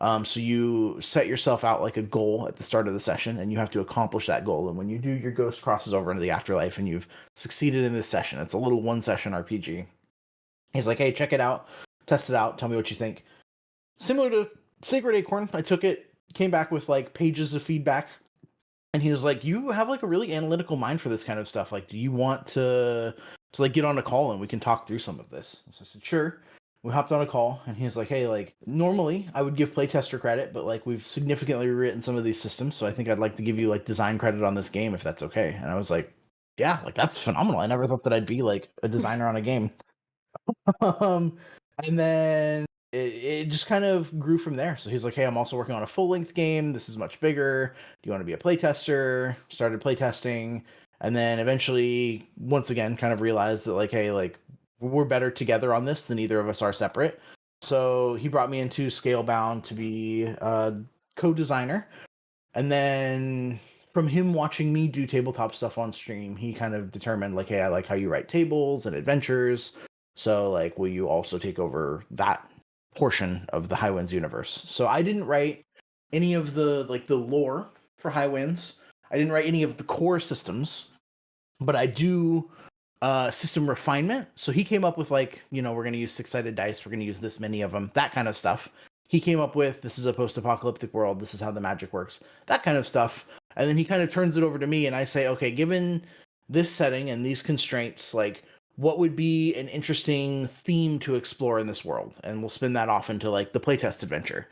So you set yourself out like a goal at the start of the session, and you have to accomplish that goal. And when you do, your ghost crosses over into the afterlife, and you've succeeded in this session. It's a little one-session RPG. He's like, "Hey, check it out, test it out, tell me what you think." Similar to Sacred Acorn, I took it, came back with like pages of feedback, and he was like, "You have like a really analytical mind for this kind of stuff. Like, do you want to like get on a call and we can talk through some of this?" And so I said, "Sure." We hopped on a call, and he was like, "Hey, like normally I would give playtester credit, but like we've significantly rewritten some of these systems, so I think I'd like to give you like design credit on this game if that's okay." And I was like, "Yeah, like that's phenomenal. I never thought that I'd be like a designer on a game." um, and then it just kind of grew from there. So he's like, "Hey, I'm also working on a full length game. This is much bigger. Do you want to be a playtester?" Started playtesting, and then eventually, once again, kind of realized that like, hey, like we're better together on this than either of us are separate. So he brought me into Scalebound to be a co-designer, and then from him watching me do tabletop stuff on stream, he kind of determined like, hey, I like how you write tables and adventures. So like, will you also take over that portion of the Highwinds universe? So I didn't write any of the like the lore for Highwinds. I didn't write any of the core systems, but I do system refinement. So he came up with like, we're going to use six-sided dice. We're going to use this many of them, that kind of stuff. He came up with, this is a post-apocalyptic world. This is how the magic works, that kind of stuff. And then he kind of turns it over to me and I say, okay, given this setting and these constraints, like what would be an interesting theme to explore in this world? And we'll spin that off into like the playtest adventure.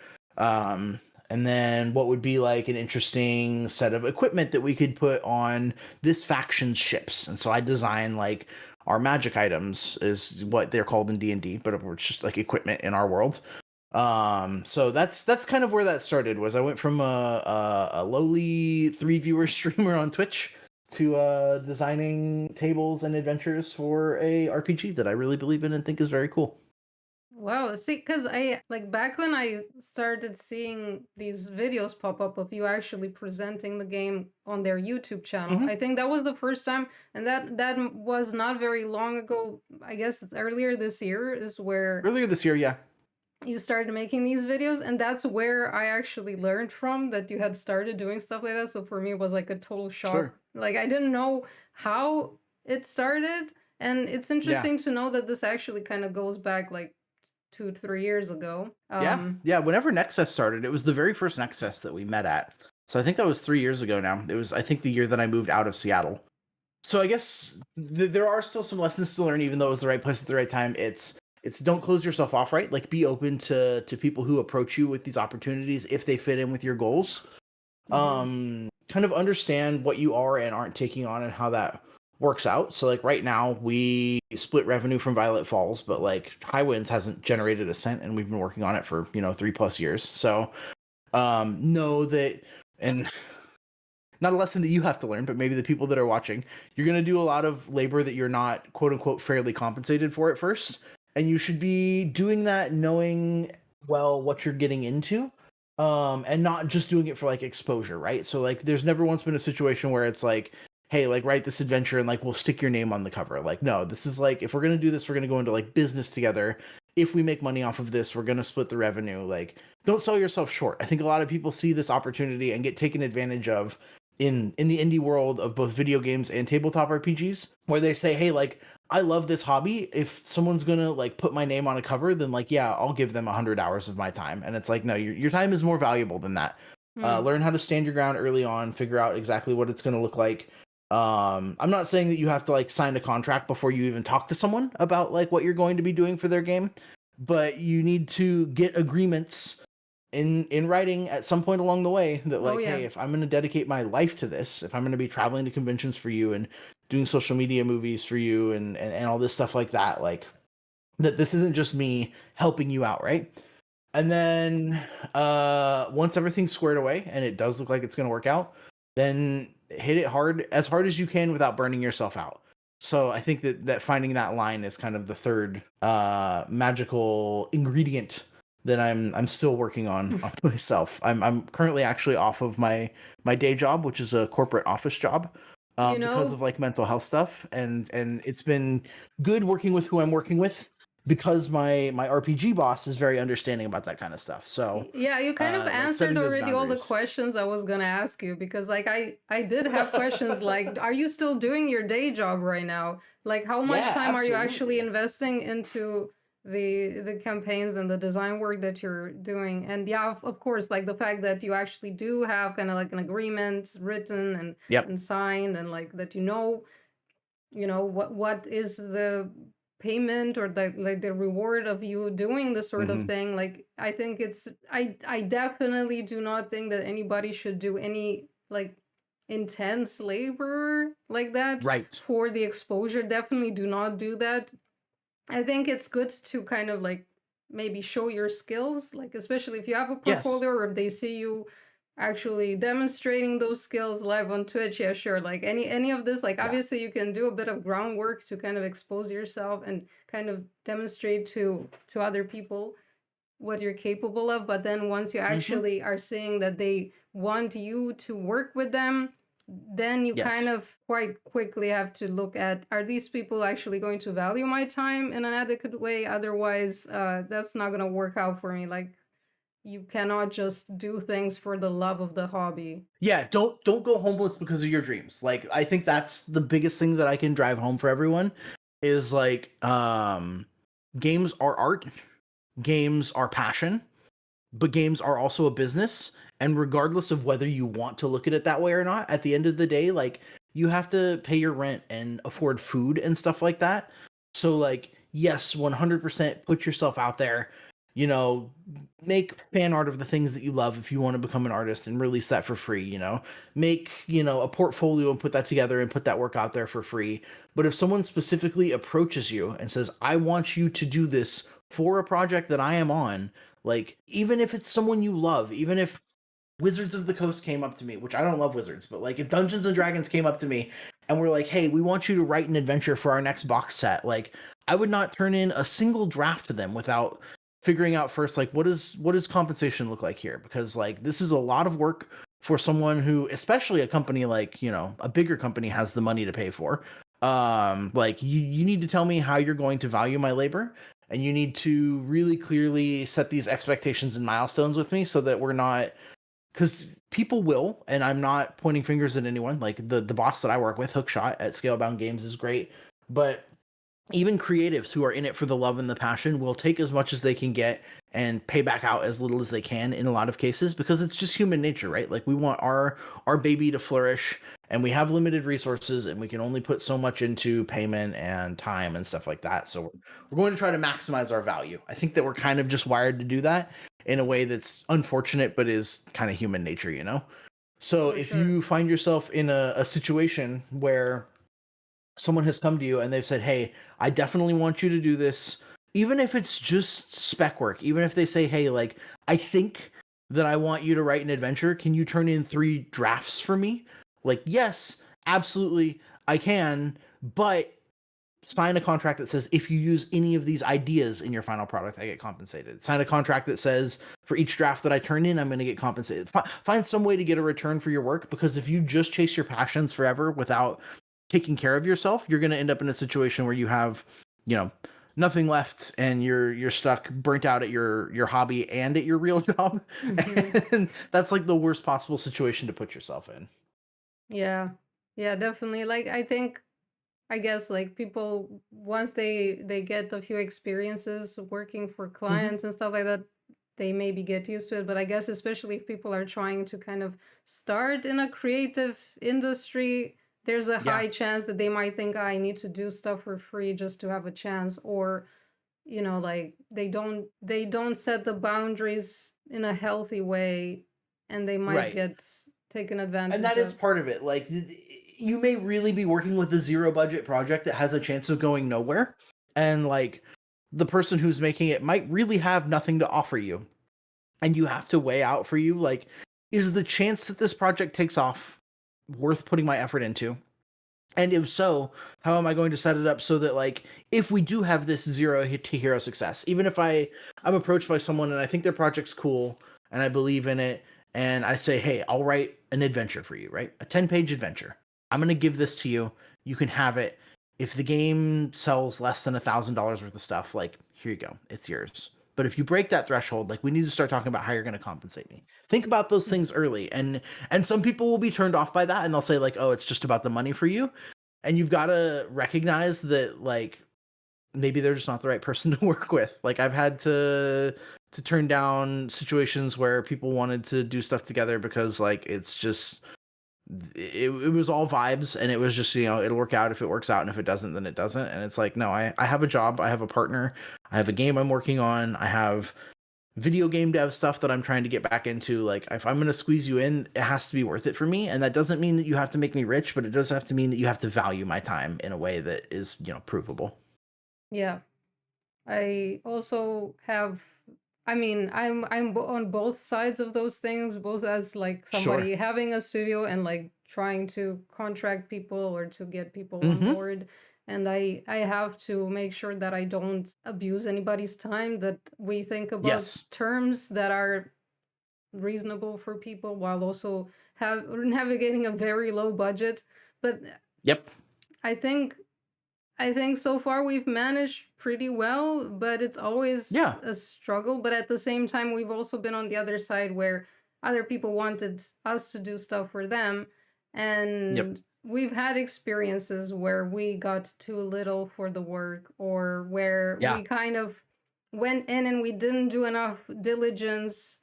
And then what would be like an interesting set of equipment that we could put on this faction's ships. And so I design like our magic items is what they're called in D&D, but it's just like equipment in our world. So that's kind of where that started. Was I went from a lowly 3 viewer streamer on Twitch to designing tables and adventures for a RPG that I really believe in and think is very cool. Wow, see, because I like back when I started seeing these videos pop up of you actually presenting the game on their YouTube channel, Hmm. I think that was the first time, and was not very long ago. I guess it's earlier this year is where Earlier this year, yeah. you started making these videos, and that's where I actually learned from that you had started doing stuff like that. So for me, it was like a total Sure. shock. Like I didn't know how it started, and it's Yeah. interesting to know that this actually kind of goes back like 2, 3 years ago. Yeah. Yeah. Whenever Next Fest started, it was the very first Next Fest that we met at. So I think that was 3 years ago now. It was, I think, the year that I moved out of Seattle. So I guess there are still some lessons to learn, even though it was the right place at the right time. It's don't close yourself off, right? Like be open to people who approach you with these opportunities if they fit in with your goals. Hmm. Kind of understand what you are and aren't taking on and how that works out. So like right now we split revenue from Violet Falls, but like High Winds hasn't generated a cent and we've been working on it for, 3+ years. So know that, and not a lesson that you have to learn, but maybe the people that are watching, you're going to do a lot of labor that you're not quote unquote fairly compensated for at first. And you should be doing that knowing well what you're getting into. And not just doing it for like exposure, right? So like there's never once been a situation where it's like, hey, like write this adventure and like we'll stick your name on the cover. Like, no, this is like if we're gonna do this, we're gonna go into like business together. If we make money off of this, we're gonna split the revenue. Like, don't sell yourself short. I think a lot of people see this opportunity and get taken advantage of in the indie world of both video games and tabletop RPGs, where they say, "Hey, like I love this hobby. If someone's gonna like put my name on a cover, then like yeah, I'll give them 100 hours of my time." And it's like, no, your time is more valuable than that. Hmm. Learn how to stand your ground early on. Figure out exactly what it's gonna look like. I'm not saying that you have to like sign a contract before you even talk to someone about like what you're going to be doing for their game, but you need to get agreements in writing at some point along the way that Oh like, yeah. hey, if I'm going to dedicate my life to this, if I'm going to be traveling to conventions for you and doing social media movies for you and all this stuff like that, like that this isn't just me helping you out, right? And then once everything's squared away and it does look like it's going to work out, then hit it hard as you can without burning yourself out. So I think that finding that line is kind of the third magical ingredient that I'm still working on myself. I'm currently actually off of my day job, which is a corporate office job, You because know, of like mental health stuff, and it's been good working with who I'm working with because my RPG boss is very understanding about that kind of stuff. So, Yeah, you kind of like answered setting those already all the boundaries. questions I was gonna ask you because like I did have questions like, are you still doing your day job right now? Like how much Yeah, time are you actually absolutely. investing into the campaigns and the design work that you're doing? And yeah, of course, like the fact that you actually do have kind of like an agreement written Yep. and signed and like that what is the payment or the reward of you doing this sort of Hmm. thing. Like I think I definitely do not think that anybody should do any like intense labor like that Right. for the exposure. Definitely do not do that. I think it's good to kind of like maybe show your skills, like especially if you have a Yes. portfolio or if they see you actually demonstrating those skills live on Twitch. Yeah, sure. Like any of this, like Yeah. obviously you can do a bit of groundwork to kind of expose yourself and kind of demonstrate to other people what you're capable of. But then once you Hmm. actually are seeing that they want you to work with them, then you kind Yes. of quite quickly have to look at, are these people actually going to value my time in an adequate way? Otherwise, that's not going to work out for me. Like you cannot just do things for the love of the hobby. Yeah, don't go homeless because of your dreams. Like I think that's the biggest thing that I can drive home for everyone is like games are art, games are passion, but games are also a business. And regardless of whether you want to look at it that way or not, at the end of the day, like you have to pay your rent and afford food and stuff like that. So like, yes, 100% put yourself out there, you know, make fan art of the things that you love if you want to become an artist and release that for free, make, a portfolio and put that together and put that work out there for free. But if someone specifically approaches you and says, "I want you to do this for a project that I am on," like, even if it's someone you love, even if Wizards of the Coast came up to me, which I don't love Wizards, but like if Dungeons and Dragons came up to me and were like, "Hey, we want you to write an adventure for our next box set," like I would not turn in a single draft to them without figuring out first, like, what does compensation look like here? Because like this is a lot of work for someone who, especially a company like, a bigger company has the money to pay for. Like you need to tell me how you're going to value my labor, and you need to really clearly set these expectations and milestones with me so that we're not, because people will, and I'm not pointing fingers at anyone. Like the boss that I work with, Hookshot at Scalebound Games, is great, but even creatives who are in it for the love and the passion will take as much as they can get and pay back out as little as they can in a lot of cases, because it's just human nature, right? Like we want our baby to flourish, and we have limited resources, and we can only put so much into payment and time and stuff like that. So we're going to try to maximize our value. I think that we're kind of just wired to do that in a way that's unfortunate but is kind of human nature, you know? So For if sure. you find yourself in a situation where someone has come to you and they've said, "Hey, I definitely want you to do this," even if it's just spec work, even if they say, "Hey, like, I think that I want you to write an adventure. Can you turn in 3 drafts for me?" Like, yes, absolutely, I can, but sign a contract that says if you use any of these ideas in your final product, I get compensated. Sign a contract that says for each draft that I turn in, I'm going to get compensated. Find some way to get a return for your work, because if you just chase your passions forever without taking care of yourself, you're going to end up in a situation where you have, you know, nothing left, and you're stuck, burnt out at your hobby and at your real job. Hmm. And that's like the worst possible situation to put yourself in. Yeah. Yeah, definitely. Like I guess like people once they get a few experiences working for Hmm. clients and stuff like that, they maybe get used to it. But I guess especially if people are trying to kind of start in a creative industry, there's a Yeah, high chance that they might think, I need to do stuff for free just to have a chance, or like they don't set the boundaries in a healthy way, and they might right. get taken And that advantage is of. part of it. Like you may really be working with a zero budget project that has a chance of going nowhere, and like the person who's making it might really have nothing to offer you, and you have to weigh out for you, like, is the chance that this project takes off worth putting my effort into? And if so, how am I going to set it up so that, like, if we do have this zero to hero success, even if I'm approached by someone and I think their project's cool and I believe in it, and I say, "Hey, I'll write an adventure for you, right? A 10-page adventure. I'm going to give this to you. You can have it. If the game sells less than $1,000 worth of stuff, like, here you go. It's yours." But if you break that threshold, like, we need to start talking about how you're going to compensate me. Think about those things early, and some people will be turned off by that, and they'll say, like, "Oh, it's just about the money for you." And you've got to recognize that, like, maybe they're just not the right person to work with. Like, I've had to turn down situations where people wanted to do stuff together because, like, it's just it was all vibes, and it was just, it'll work out if it works out, and if it doesn't, then it doesn't. And it's like, no, I have a job, I have a partner, I have a game I'm working on, I have video game dev stuff that I'm trying to get back into. Like, if I'm going to squeeze you in, it has to be worth it for me. And that doesn't mean that you have to make me rich, but it does have to mean that you have to value my time in a way that is, provable. Yeah. I also have, I mean, on both sides of those things, both as like Sure. somebody having a studio and like trying to contract people or to get people on Mm-hmm. board. And I have to make sure that I don't abuse anybody's time, that we think about Yes. terms that are reasonable for people while also navigating a very low budget. But Yep. I think so far we've managed pretty well, but it's always Yeah. a struggle. But at the same time, we've also been on the other side where other people wanted us to do stuff for them. Yep. And we've had experiences where we got too little for the work, or where Yeah. we kind of went in and we didn't do enough diligence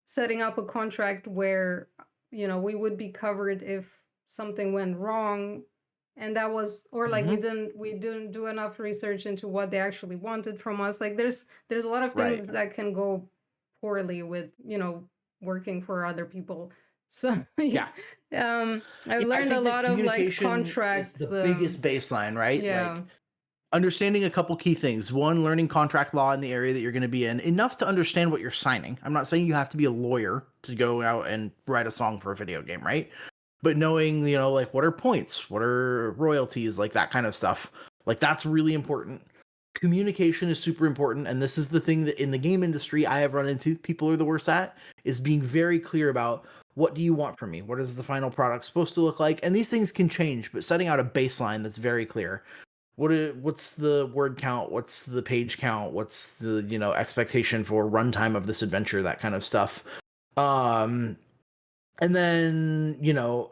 setting up a contract where we would be covered if something went wrong. And that was, or like Mm-hmm. we didn't do enough research into what they actually wanted from us. Like there's a lot of Right. things that can go poorly with working for other people. So Yeah. I've Yeah. I learned a think that lot of like communication is contracts. the biggest baseline, right? Yeah. Like, understanding a couple key things. One, learning contract law in the area that you're going to be in, enough to understand what you're signing. I'm not saying you have to be a lawyer to go out and write a song for a video game, right? But knowing, like, what are points, what are royalties, like that kind of stuff. Like, that's really important. communication is super important, and this is the thing that in the game industry I have run into people are the worst at, is being very clear about what do you want from me, what is the final product supposed to look like, and these things can change, but setting out a baseline that's very clear. What's the word count, what's the page count, what's the, you know, expectation for runtime of this adventure, that kind of stuff. And then, you know,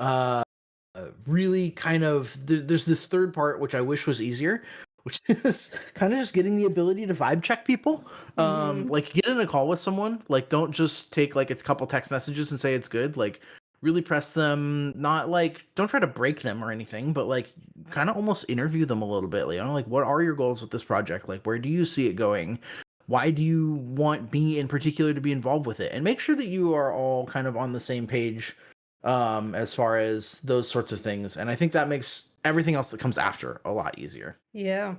really kind of there's this third part which I wish was easier, which is kind of just getting the ability to vibe check people. Mm-hmm. Like get in a call with someone, like don't just take like a couple text messages and say it's good. Like really press them, not like don't try to break them or anything, but like kind of almost interview them a little bit. You know, like what are your goals with this project? Like where do you see it going? Why do you want me in particular to be involved with it? And make sure that you are all kind of on the same page as far as those sorts of things, and I think that makes everything else that comes after a lot easier. Yeah.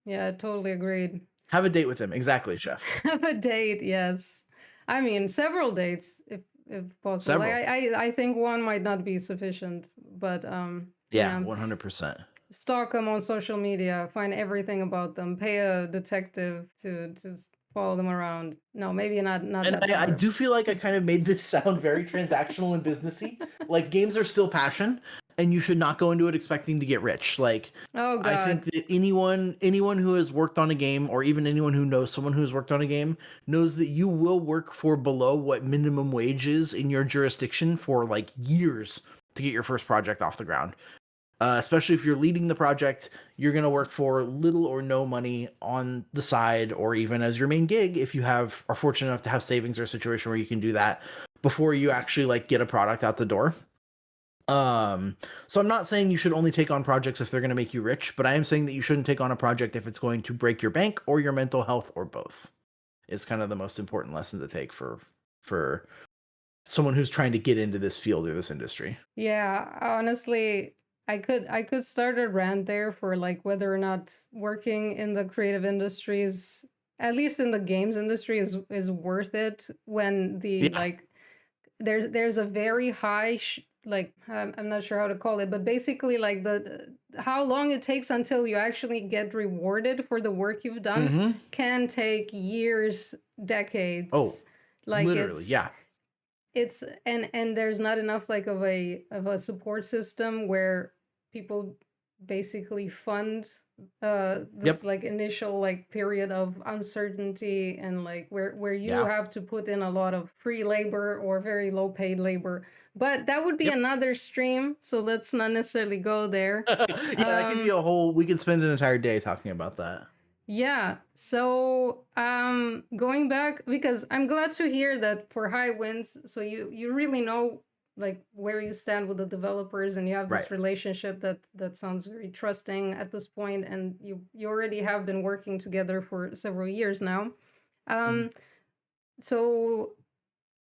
Yeah, totally agreed. Have a date with him, exactly, chef. Have a date, yes. I mean, several dates if possible. Like Several. I think one might not be sufficient, but Yeah, yeah. 100%. Stalk them on social media, find everything about them, pay a detective to follow them around. No, maybe not And that I far. do feel like I kind of made this sound very transactional and businessy. Like games are still passion, and you should not go into it expecting to get rich. Like Oh I think God. that anyone who has worked on a game, or even anyone who knows someone who's worked on a game, knows that you will work for below what minimum wage is in your jurisdiction for like years to get your first project off the ground. Especially if you're leading the project, you're going to work for little or no money on the side, or even as your main gig if you are fortunate enough to have savings or a situation where you can do that before you actually like get a product out the door. So I'm not saying you should only take on projects if they're going to make you rich, but I am saying that you shouldn't take on a project if it's going to break your bank or your mental health or both. It's kind of the most important lesson to take for someone who's trying to get into this field or this industry. Yeah, honestly, I could start a rant there for like whether or not working in the creative industries, at least in the games industry, is worth it when the Yeah. like there's a very high like I'm not sure how to call it, but basically like the how long it takes until you actually get rewarded for the work you've done Mm-hmm. can take years, Oh, decades. Like literally, yeah. it's and there's not enough like of a support system where people basically fund this Yep. like initial like period of uncertainty, and like where you Yeah. have to put in a lot of free labor or very low paid labor. But that would be Yep. another stream, so let's not necessarily go there. Yeah, that could be um a whole. We could spend an entire day talking about that. Yeah. So, going back, because I'm glad to hear that for high winds, so you really know like where you stand with the developers, and you have Right. this relationship that sounds very trusting at this point, and you already have been working together for several years now. Mhm. Um, so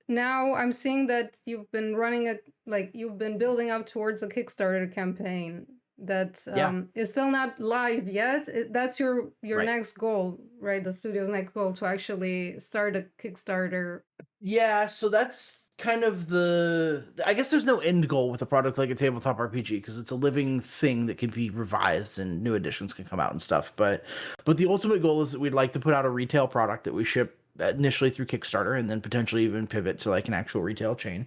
now I'm seeing that you've been running a like you've been building up towards a Kickstarter campaign that Yeah. is still not live yet. That's your Right. next goal, right? The studio's next goal to actually start a Kickstarter. Yeah. So that's kind of the. I guess there's no end goal with a product like a tabletop RPG because it's a living thing that can be revised and new editions can come out and stuff. But the ultimate goal is that we'd like to put out a retail product that we ship initially through Kickstarter and then potentially even pivot to like an actual retail chain.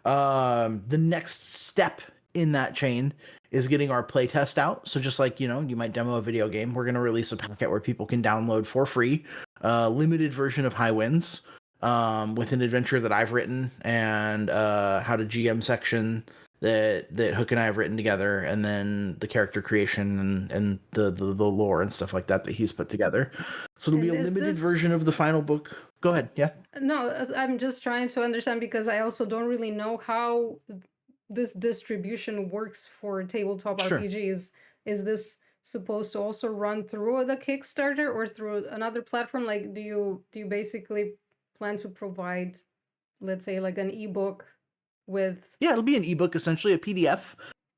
The next step in that chain is getting our playtest out. So just like, you know, you might demo a video game, we're going to release a packet where people can download for free limited version of High Winds with an adventure that I've written and how to GM section that Hook and I have written together, and then the character creation and the lore and stuff like that he's put together. So it'll be And a is limited this version of the final book. Go ahead. Yeah. no? I'm just trying to understand because I also don't really know how this distribution works for tabletop Sure. RPGs. Is this supposed to also run through the Kickstarter or through another platform? Like, do you basically plan to provide, let's say, like an ebook with Yeah, it'll be an ebook, essentially a PDF.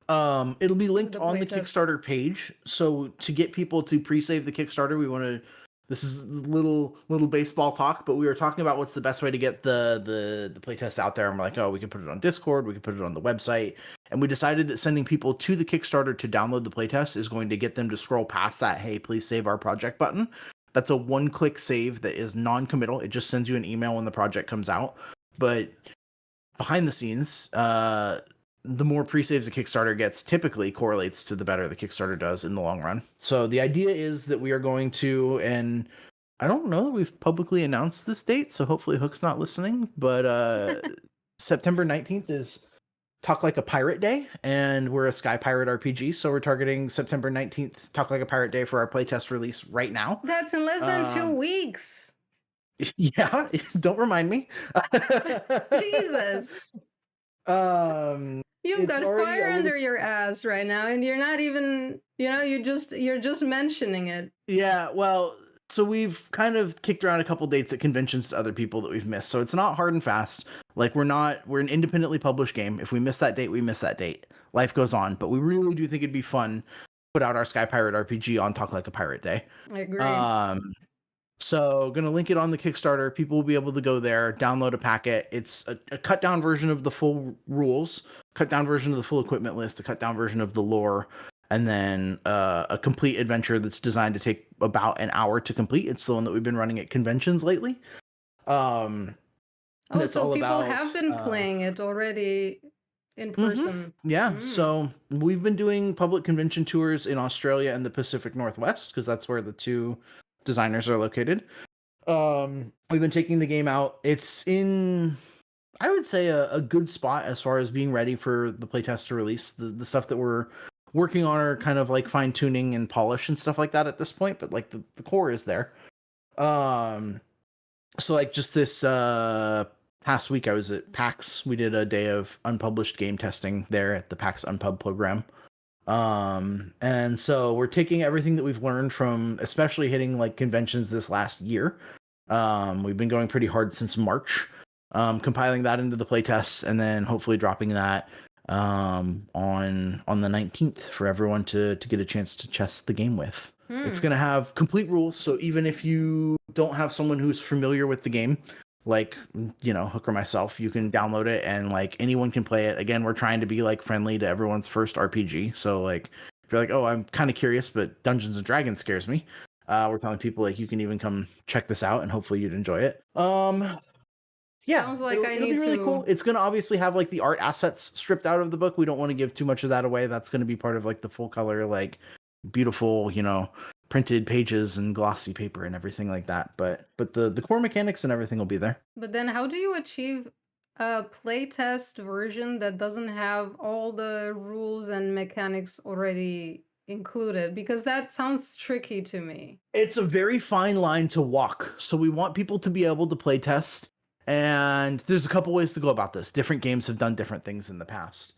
It'll be linked the on the playtest? Kickstarter page. So to get people to pre-save the Kickstarter, we want to. This is little baseball talk, but we were talking about what's the best way to get the playtest out there. I'm like, oh, we can put it on Discord, we can put it on the website, And we decided that sending people to the Kickstarter to download the playtest is going to get them to scroll past that, hey, please save our project button. That's a one-click save that is non-committal. It just sends you an email when the project comes out. But behind the scenes, the more pre-saves a Kickstarter gets typically correlates to the better the Kickstarter does in the long run. So the idea is that we are going to, and I don't know that we've publicly announced this date, so hopefully Hook's not listening, but September 19th is Talk Like a Pirate Day, and we're a Sky Pirate RPG, so we're targeting September 19th, Talk Like a Pirate Day for our playtest release right now. That's in less than 2 weeks. Yeah, don't remind me. Jesus. You've It's got already a fire little. under your ass right now, and you're not even, you're just mentioning it. Yeah, well, so we've kind of kicked around a couple dates at conventions to other people that we've missed. So it's not hard and fast. Like we're an independently published game. If we miss that date, we miss that date. Life goes on. But we really do think it'd be fun to put out our Sky Pirate RPG on Talk Like a Pirate Day. I agree. So gonna link it on the Kickstarter. People will be able to go there, download a packet. It's a cut down version of the full rules, cut down version of the full equipment list, a cut down version of the lore, and then a complete adventure that's designed to take about an hour to complete. It's the one that we've been running at conventions lately. Oh, It's so all people about have been playing it already in person. yeah. So we've been doing public convention tours in Australia and the Pacific Northwest because that's where the two designers are located. We've been taking the game out. It's in, I would say, a good spot as far as being ready for the playtest to release. The stuff that we're working on are kind of like fine tuning and polish and stuff like that at this point, but like the core is there. So like just this past week I was at PAX. We did a day of unpublished game testing there at the PAX Unpub program. And so we're taking everything that we've learned from especially hitting like conventions this last year. We've been going pretty hard since March, compiling that into the playtests and then hopefully dropping that on the 19th for everyone to get a chance to test the game with. It's going to have complete rules, so even if you don't have someone who's familiar with the game, like, Hook or myself, you can download it and like anyone can play it. Again, we're trying to be like friendly to everyone's first RPG. So like if you're like, oh, I'm kind of curious, but Dungeons and Dragons scares me, we're telling people like you can even come check this out and hopefully you'd enjoy it. Yeah, Sounds like it'll be really cool. It's gonna obviously have like the art assets stripped out of the book. We don't want to give too much of that away. That's gonna be part of like the full color, like beautiful, printed pages and glossy paper and everything like that. But the core mechanics and everything will be there. But then how do you achieve a playtest version that doesn't have all the rules and mechanics already included? Because that sounds tricky to me. It's a very fine line to walk. So we want people to be able to play test. And there's a couple ways to go about this. Different games have done different things in the past.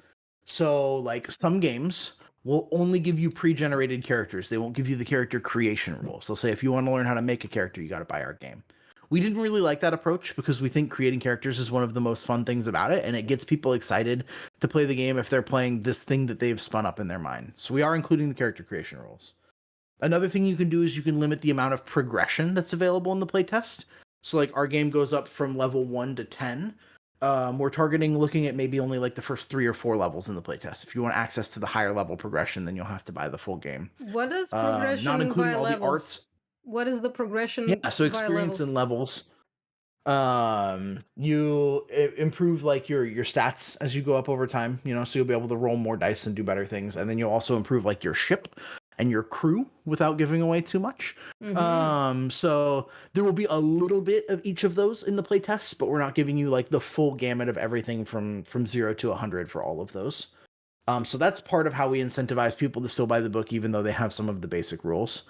So like some games will only give you pre-generated characters. They won't give you the character creation rules. They'll say if you want to learn how to make a character, you got to buy our game. We didn't really like that approach because we think creating characters is one of the most fun things about it, and it gets people excited to play the game if they're playing this thing that they've spun up in their mind. So we are including the character creation rules. Another thing you can do is you can limit the amount of progression that's available in the playtest. So like our game goes up from level 1 to 10. We're targeting looking at maybe only like the first 3 or 4 levels in the playtest. If you want access to the higher level progression, then you'll have to buy the full game. What is Not progression including by all the levels? arts. What is the progression Yeah, so by experience levels? and levels. You improve like your stats as you go up over time, so you'll be able to roll more dice and do better things, and then you'll also improve like your ship and your crew without giving away too much. So there will be a little bit of each of those in the playtests, but we're not giving you like the full gamut of everything from 0 to 100 for all of those. So that's part of how we incentivize people to still buy the book even though they have some of the basic rules.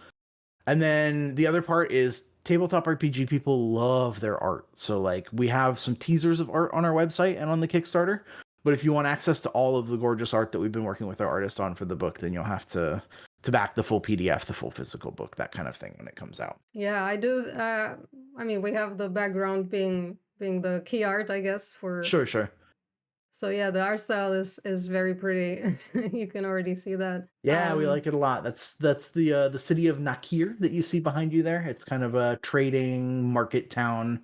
And then the other part is tabletop RPG people love their art. So like we have some teasers of art on our website and on the Kickstarter. But if you want access to all of the gorgeous art that we've been working with our artists on for the book, then you'll have to back the full PDF, the full physical book, that kind of thing when it comes out. Yeah, I do. I mean, we have the background being the key art, I guess, for. Sure. So yeah, the art style is very pretty. You can already see that. Yeah, we like it a lot. That's the city of Nakir that you see behind you there. It's kind of a trading market town.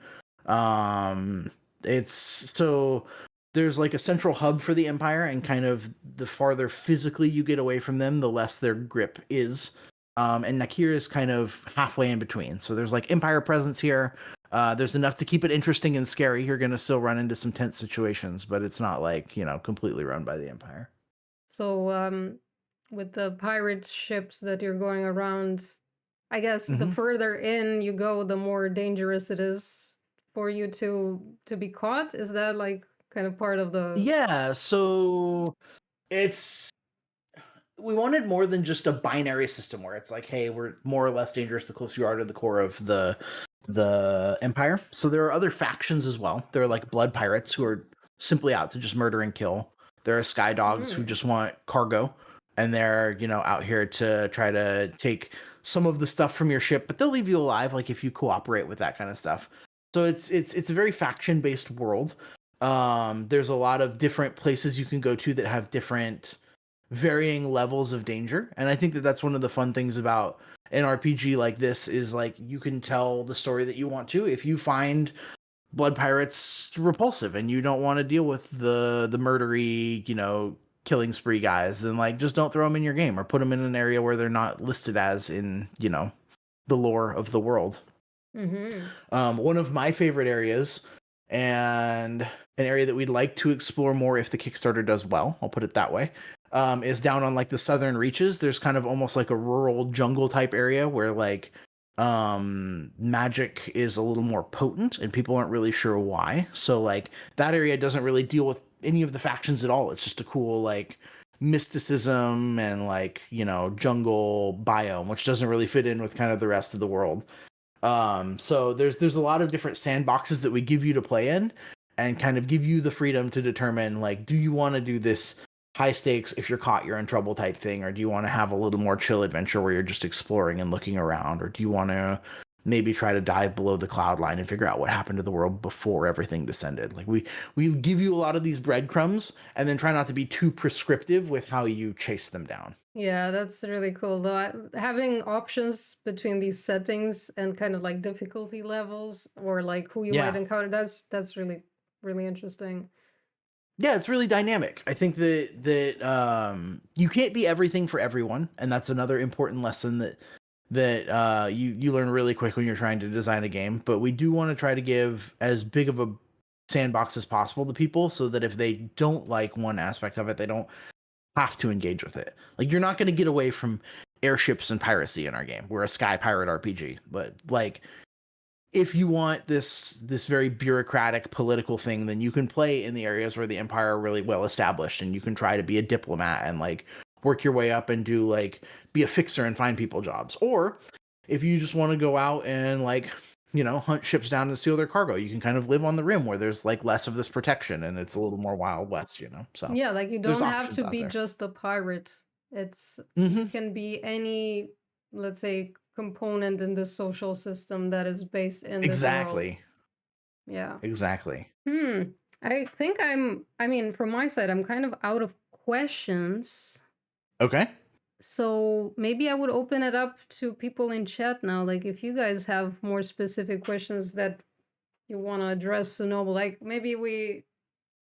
It's so there's like a central hub for the empire, and kind of the farther physically you get away from them, the less their grip is. And Nakir is kind of halfway in between. So there's like Empire presence here. There's enough to keep it interesting and scary. You're going to still run into some tense situations, but it's not like, completely run by the Empire. So, with the pirate ships that you're going around, I guess the Hmm. further in you go, the more dangerous it is for you to be caught. Is that like kind of part of the? Yeah, so it's we wanted more than just a binary system where it's like, hey, we're more or less dangerous the closer you are to the core of the empire. So there are other factions as well. There are like blood pirates who are simply out to just murder and kill. There are sky dogs who Mm, just want cargo, and they're out here to try to take some of the stuff from your ship, but they'll leave you alive like if you cooperate with that kind of stuff. So it's a very faction based world. There's a lot of different places you can go to that have different varying levels of danger, and I think that that's one of the fun things about an RPG like this is like you can tell the story that you want to. If you find blood pirates repulsive and you don't want to deal with the murdery, killing spree guys, then like just don't throw them in your game or put them in an area where they're not listed as in, the lore of the world. mm-hmm. One of my favorite areas, and an area that we'd like to explore more if the Kickstarter does well, I'll put it that way, is down on like the southern reaches. There's kind of almost like a rural jungle type area where like magic is a little more potent and people aren't really sure why. So like that area doesn't really deal with any of the factions at all. It's just a cool like mysticism and like, jungle biome, which doesn't really fit in with kind of the rest of the world. So there's a lot of different sandboxes that we give you to play in and kind of give you the freedom to determine like, do you want to do this high stakes, if you're caught you're in trouble type thing, or do you want to have a little more chill adventure where you're just exploring and looking around, or do you want to maybe try to dive below the cloud line and figure out what happened to the world before everything descended? Like we give you a lot of these breadcrumbs and then try not to be too prescriptive with how you chase them down. Yeah, that's really cool. Though having options between these settings and kind of like difficulty levels or like who you might Yeah. encounter, that's really really interesting. Yeah, it's really dynamic. I think that you can't be everything for everyone, and that's another important lesson that you learn really quick when you're trying to design a game. But we do want to try to give as big of a sandbox as possible to people, so that if they don't like one aspect of it, they don't have to engage with it. Like you're not going to get away from airships and piracy in our game. We're a sky pirate RPG, but like if you want this very bureaucratic political thing, then you can play in the areas where the empire are really well established, and you can try to be a diplomat and like work your way up and do like be a fixer and find people jobs. Or if you just want to go out and like hunt ships down and steal their cargo, you can kind of live on the rim where there's like less of this protection and it's a little more wild west. So Yeah, like you there's don't have options to out be there. just a pirate. It Hmm. can be any, let's say, component in the social system that is based in this world. Exactly. Yeah. Exactly. Hmm. I think I mean, from my side, I'm kind of out of questions. Okay. So maybe I would open it up to people in chat now. Like if you guys have more specific questions that you want to address to Noble, like maybe we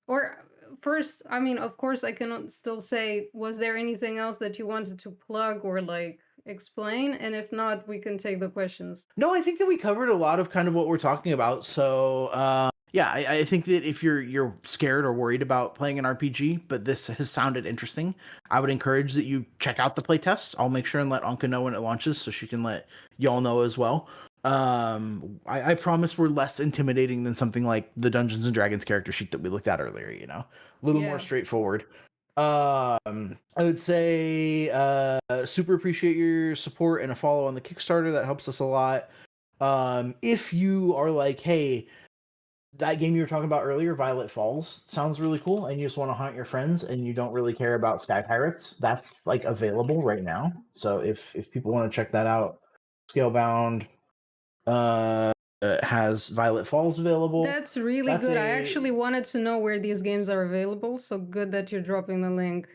or first, I mean, of course, I can still say, was there anything else that you wanted to plug or like explain? And if not, we can take the questions. No, I think that we covered a lot of kind of what we're talking about. So, yeah, I think that if you're scared or worried about playing an RPG, but this has sounded interesting, I would encourage that you check out the playtest. I'll make sure and let Anka know when it launches, so she can let y'all know as well. I promise we're less intimidating than something like the Dungeons and Dragons character sheet that we looked at earlier. A little more Yeah. straightforward. I would say super appreciate your support and a follow on the Kickstarter. That helps us a lot. If you are like, hey, that game you were talking about earlier, Violet Falls, sounds really cool, and you just want to hunt your friends and you don't really care about Sky Pirates, that's like available right now. So if people want to check that out, Scalebound uh has Violet Falls available. That's really That's good. I a actually wanted to know where these games are available, so good that you're dropping the link.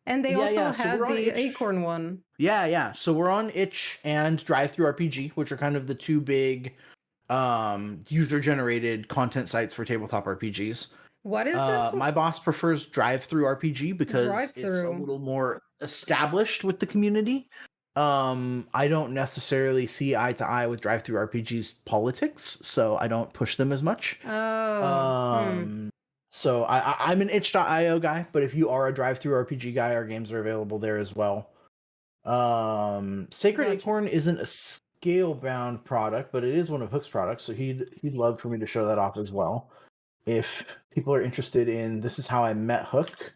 And they yeah. also So had we're on the itch. Acorn one. Yeah. So we're on itch and Drive Through RPG, which are kind of the two big user generated content sites for tabletop RPGs. What is this one? My boss prefers drive-through RPG because it's a Drive-through. little more established with the community. I don't necessarily see eye to eye with drive-through RPGs politics, so I don't push them as much. Oh, Um, so I'm an itch.io guy, but if you are a drive-through RPG guy, our games are available there as well. Sacred gotcha. Acorn isn't a scale-bound product, but it is one of Hook's products, so he'd love for me to show that off as well. If people are interested in This Is How I Met Hook,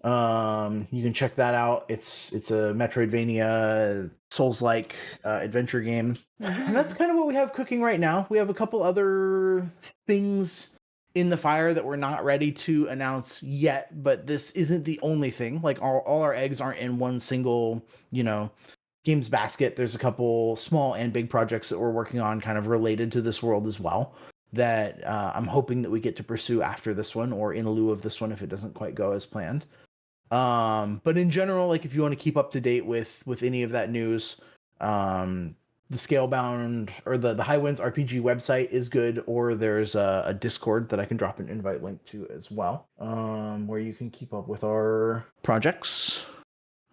you can check that out. It's a Metroidvania Souls-like adventure game, and that's Mm-hmm. kind of what we have cooking right now. We have a couple other things in the fire that we're not ready to announce yet, but this isn't the only thing. Like all our eggs aren't in one single, games basket. There's a couple small and big projects that we're working on, kind of related to this world as well. That I'm hoping that we get to pursue after this one, or in lieu of this one, if it doesn't quite go as planned. But in general, like if you want to keep up to date with any of that news, um, the Scalebound or the High Winds RPG website is good, or there's a Discord that I can drop an invite link to as well, where you can keep up with our projects.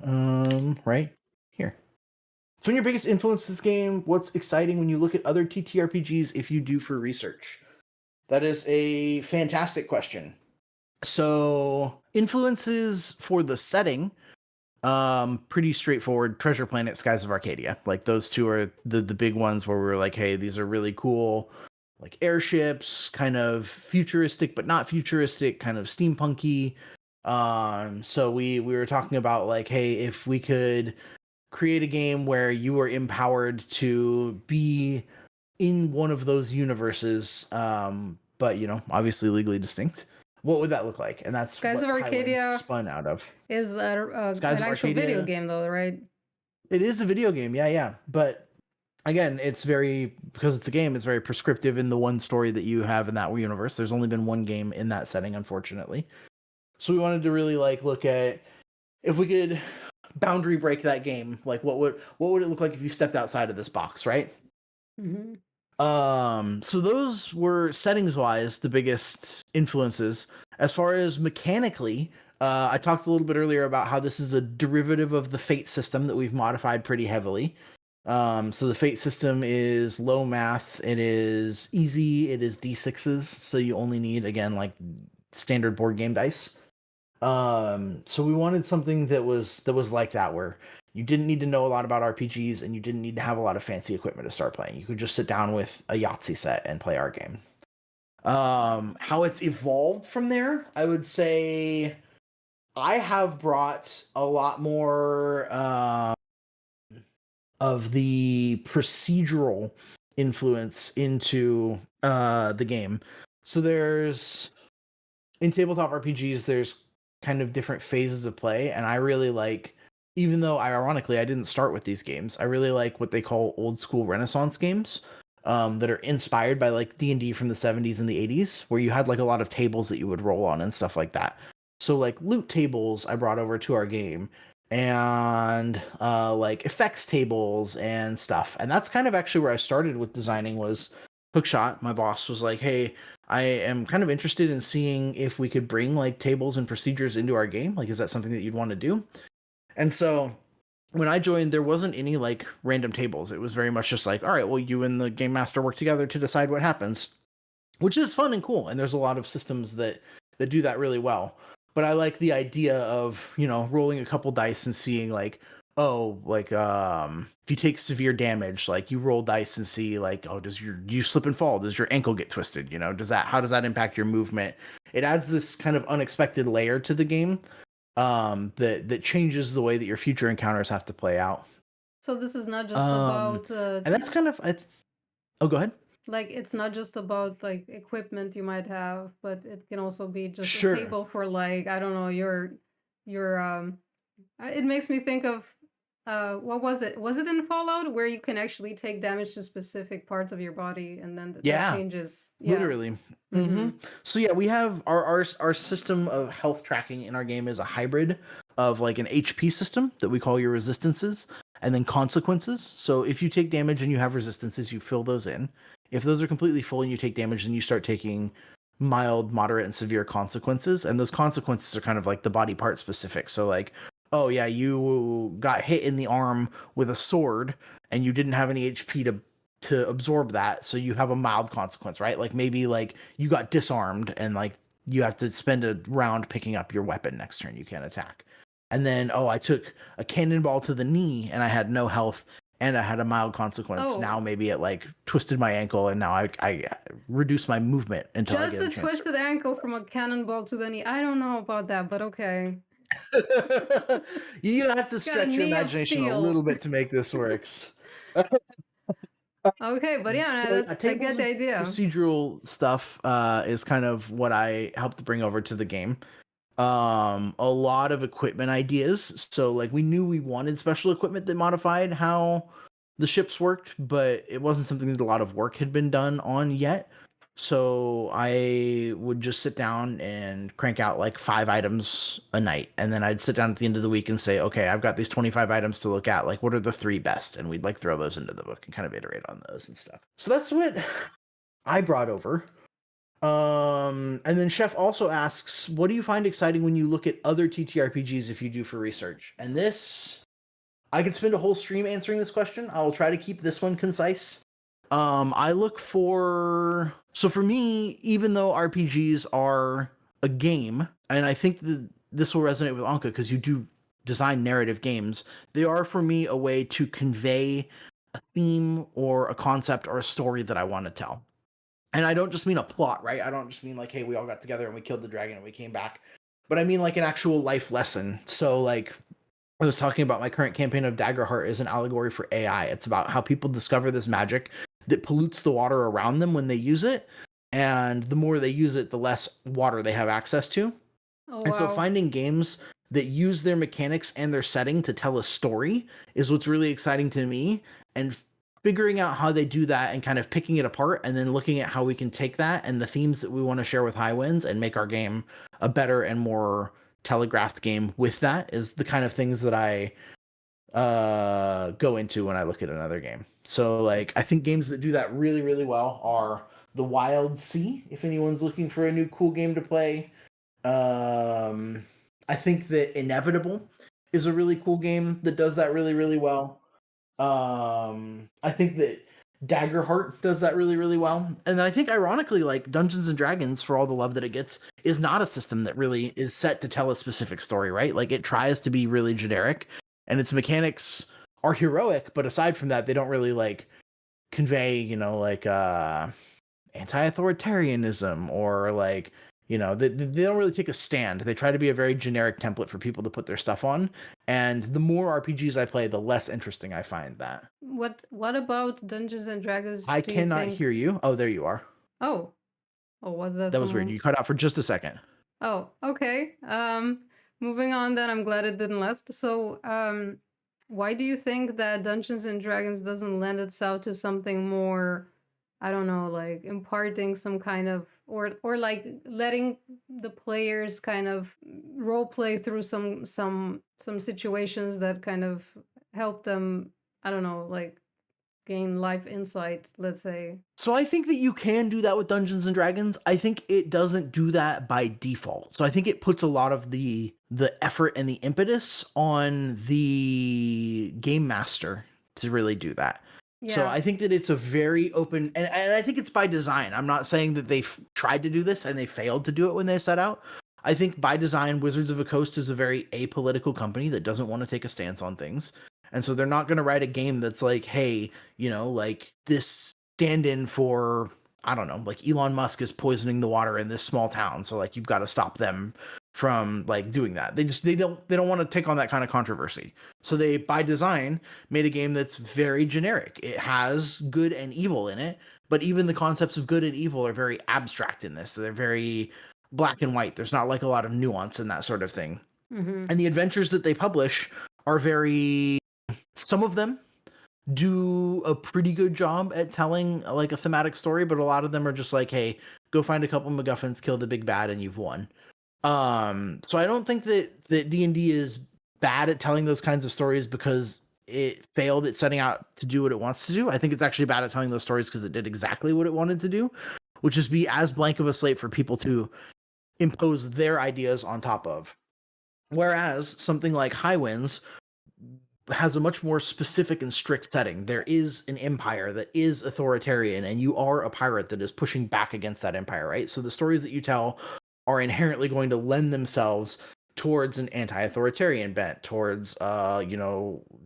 Right here. So, your biggest influence this game, what's exciting when you look at other TTRPGs if you do for research? That is a fantastic question. So, influences for the setting, pretty straightforward. Treasure Planet, Skies of Arcadia. Like those two are the big ones where we're like, hey, these are really cool. Like airships, kind of futuristic but not futuristic, kind of steampunky. So we were talking about like, hey, if we could create a game where you are empowered to be in one of those universes, but obviously legally distinct. What would that look like? And that's Skies what of Highwinds Arcadia spun out of. is Skies an of actual video Arcadia. game, though, right? It is a video game, yeah. But again, it's very, because it's a game, it's very prescriptive in the one story that you have in that universe. There's only been one game in that setting, unfortunately. So we wanted to really like look at if we could boundary break that game. Like what would it look like if you stepped outside of this box, right? Mm-hmm. So those were settings wise the biggest influences. As far as mechanically, I talked a little bit earlier about how this is a derivative of the Fate system that we've modified pretty heavily. So the Fate system is low math, it is easy, it is D6s, so you only need, again, like standard board game dice. So we wanted something that was like that, where you didn't need to know a lot about RPGs and you didn't need to have a lot of fancy equipment to start playing. You could just sit down with a Yahtzee set and play our game. How it's evolved from there, I would say I have brought a lot more of the procedural influence into the game. So there's in tabletop RPGs, there's kind of different phases of play, and I really like, even though ironically I didn't start with these games, I really like what they call old school Renaissance games, that are inspired by like D&D from the 70s and the 80s, where you had like a lot of tables that you would roll on and stuff like that. So like loot tables I brought over to our game, and like effects tables and stuff. And that's kind of actually where I started with designing. Was Hookshot, my boss, was like, hey, I am kind of interested in seeing if we could bring like tables and procedures into our game. Like, is that something that you'd want to do? And so when I joined, there wasn't any like random tables. It was very much just like, all right, well, you and the game master work together to decide what happens, which is fun and cool. And there's a lot of systems that do that really well. But I like the idea of, rolling a couple dice and seeing like, oh, like if you take severe damage, like you roll dice and see like, oh, do you slip and fall? Does your ankle get twisted? How does that impact your movement? It adds this kind of unexpected layer to the game, that changes the way that your future encounters have to play out. So this is not just Um about and that's kind of oh, go ahead. like it's not just about like equipment you might have, but it can also be just a Sure. table for like I don't know your it makes me think of what was it? Was it in Fallout where you can actually take damage to specific parts of your body and then that Yeah. changes? Yeah. Literally. Mm-hmm. So yeah, we have our system of health tracking in our game is a hybrid of like an HP system that we call your resistances, and then consequences. So if you take damage and you have resistances, you fill those in. If those are completely full and you take damage, then you start taking mild, moderate, and severe consequences. And those consequences are kind of like the body part specific. So like, oh yeah, you got hit in the arm with a sword and you didn't have any HP to absorb that, so you have a mild consequence, right? Like maybe like you got disarmed and like you have to spend a round picking up your weapon next turn. You can't attack. And then, oh, I took a cannonball to the knee and I had no health and I had a mild consequence. Now Oh, maybe it like twisted my ankle and now I reduce my movement until I just get a a chance twisted ankle from a cannonball to the knee. I don't know about that, but okay. to. You have to Got a stretch your knee of imagination a steel. little bit to make this works. Okay, but yeah, no, So yeah, I tables get the and idea. procedural stuff is kind of what I helped bring over to the game. A lot of equipment ideas. So like we knew we wanted special equipment that modified how the ships worked, but it wasn't something that a lot of work had been done on yet. So I would just sit down and crank out like 5 items a night. And then I'd sit down at the end of the week and say, okay, I've got these 25 items to look at. Like, what are the 3 best? And we'd like throw those into the book and kind of iterate on those and stuff. So that's what I brought over. And then Chef also asks, what do you find exciting when you look at other TTRPGs if you do for research? And this, I could spend a whole stream answering this question. I will try to keep this one concise. I look for, so for me, even though RPGs are a game, and I think that this will resonate with Anka because you do design narrative games, they are for me a way to convey a theme or a concept or a story that I want to tell. And I don't just mean a plot, right? I don't just mean like, hey, we all got together and we killed the dragon and we came back. But I mean like an actual life lesson. So like I was talking about my current campaign of Daggerheart is an allegory for AI. It's about how people discover this magic that pollutes the water around them when they use it. And the more they use it, the less water they have access to. Oh And so wow. finding games that use their mechanics and their setting to tell a story is what's really exciting to me. And figuring out how they do that and kind of picking it apart and then looking at how we can take that and the themes that we want to share with High Winds and make our game a better and more telegraphed game with that is the kind of things that I go into when I look at another game. So like I think games that do that really, really well are The Wild Sea, if anyone's looking for a new cool game to play. I think that Inevitable is a really cool game that does that really, really well. I think that Daggerheart does that really, really well. And then I think ironically, like Dungeons and Dragons, for all the love that it gets, is not a system that really is set to tell a specific story, right? Like it tries to be really generic and its mechanics are heroic, but aside from that, they don't really like convey, like anti-authoritarianism or like they don't really take a stand. They try to be a very generic template for people to put their stuff on, and the more RPGs I play, the less interesting I find that. What about Dungeons and Dragons I do you cannot think? hear you. Oh, there you are. Oh, oh, was that That was weird. some? You cut out for just a second. Oh, okay. Moving on then. I'm glad it didn't last. So, why do you think that Dungeons and Dragons doesn't lend itself to something more, I don't know, like imparting some kind of or like letting the players kind of role play through some situations that kind of help them, I don't know, like gain life insight, let's say. So I think that you can do that with Dungeons and Dragons. I think it doesn't do that by default. So I think it puts a lot of the effort and the impetus on the game master to really do that. So Yeah. I think that it's a very open and I think it's by design. I'm not saying that they tried to do this and they failed to do it when they set out. I think by design Wizards of the Coast is a very apolitical company that doesn't want to take a stance on things. And so they're not going to write a game that's like, hey, like this stand in for, I don't know, like Elon Musk is poisoning the water in this small town. So like you've got to stop them from like doing that. They don't want to take on that kind of controversy. So they by design made a game that's very generic. It has good and evil in it, but even the concepts of good and evil are very abstract in this. They're very black and white. There's not like a lot of nuance in that sort of thing. Mm-hmm. And the adventures that they publish are very, some of them do a pretty good job at telling like a thematic story, but a lot of them are just like, hey, go find a couple MacGuffins, kill the big bad, and you've won. So I don't think that D&D is bad at telling those kinds of stories because it failed at setting out to do what it wants to do. I think it's actually bad at telling those stories because it did exactly what it wanted to do, would just be as blank of a slate for people to impose their ideas on top of. Whereas something like High Winds has a much more specific and strict setting. There is an empire that is authoritarian, and you are a pirate that is pushing back against that empire, right? So the stories that you tell are inherently going to lend themselves towards an anti-authoritarian bent, towards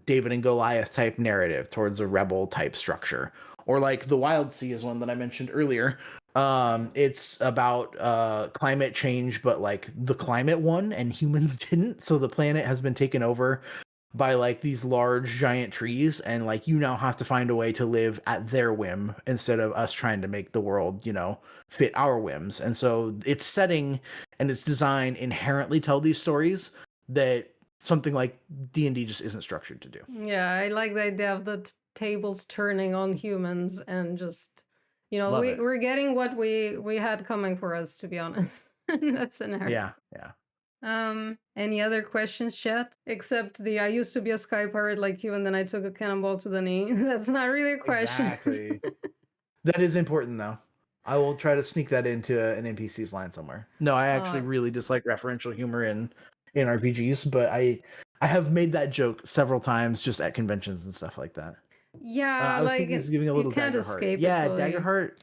David and Goliath type narrative, towards a rebel type structure. Or like the Wild Sea is one that I mentioned earlier. It's about climate change, but like the climate won and humans didn't, so the planet has been taken over by like these large giant trees, and like you now have to find a way to live at their whim instead of us trying to make the world fit our whims. And so its setting and its design inherently tell these stories that something like D&D just isn't structured to do. Yeah, I like the idea of the tables turning on humans and just, Love it. we're getting what we had coming for us, to be honest. That's inherent. Yeah. Any other questions, chat? Except I used to be a sky pirate like you, and then I took a cannonball to the knee. That's not really a question. Exactly. That is important though. I will try to sneak that into an NPC's line somewhere. No, I actually really dislike referential humor in RPGs, but I have made that joke several times just at conventions and stuff like that. Yeah, I was thinking it's giving a you little can't Daggerheart. escape it Yeah, fully. Daggerheart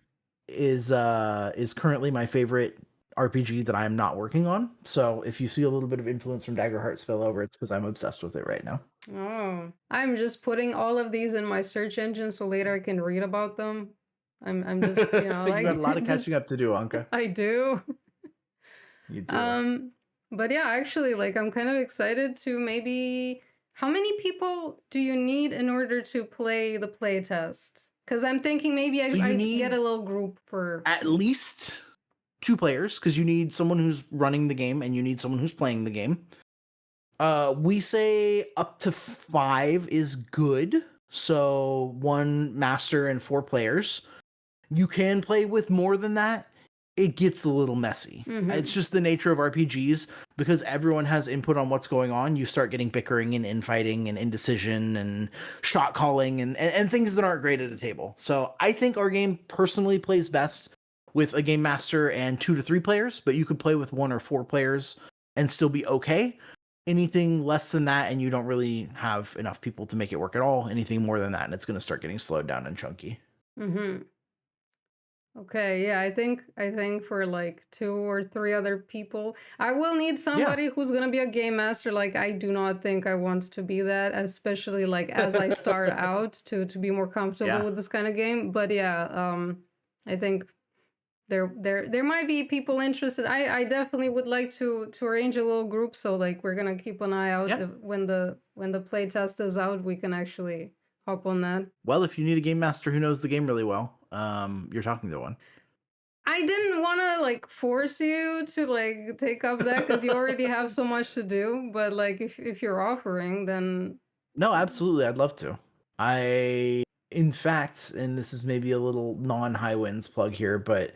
is currently my favorite RPG that I am not working on. So if you see a little bit of influence from Daggerheart spill over, it's because I'm obsessed with it right now. Oh, I'm just putting all of these in my search engine so later I can read about them. I'm just, You like got a lot of just- catching up to do, Anka. I do. You do. But yeah, actually, like I'm kind of excited to maybe. How many people do you need in order to play the playtest? Because I'm thinking maybe So you I need get a little group for at least 2 players, because you need someone who's running the game and you need someone who's playing the game. We say up to 5 is good. So 1 master and 4 players. You can play with more than that. It gets a little messy. It's just the nature of RPGs, because everyone has input on what's going on. You start getting bickering and infighting and indecision and shot calling and things that aren't great at a table. So I think our game personally plays best with a game master and 2 to 3 players, but you could play with 1 or 4 players and still be okay. Anything less than that and you don't really have enough people to make it work at all. Anything more than that and it's going to start getting slowed down and chunky. Okay, yeah, I think for like 2 or 3 other people, I will need somebody who's gonna be a game master. Like I do not think I want to be that, especially like as I start out to be more comfortable with this kind of game. But yeah, I think there might be people interested. I definitely would like to arrange a little group, so like we're gonna keep an eye out when the playtest is out, we can actually hop on that. Well, if you need a game master who knows the game really well, you're talking to one. I didn't want to like force you to like take up that because you already have so much to do. But like if you're offering, then No, absolutely, I'd love to. In fact, and this is maybe a little non-high winds plug here, but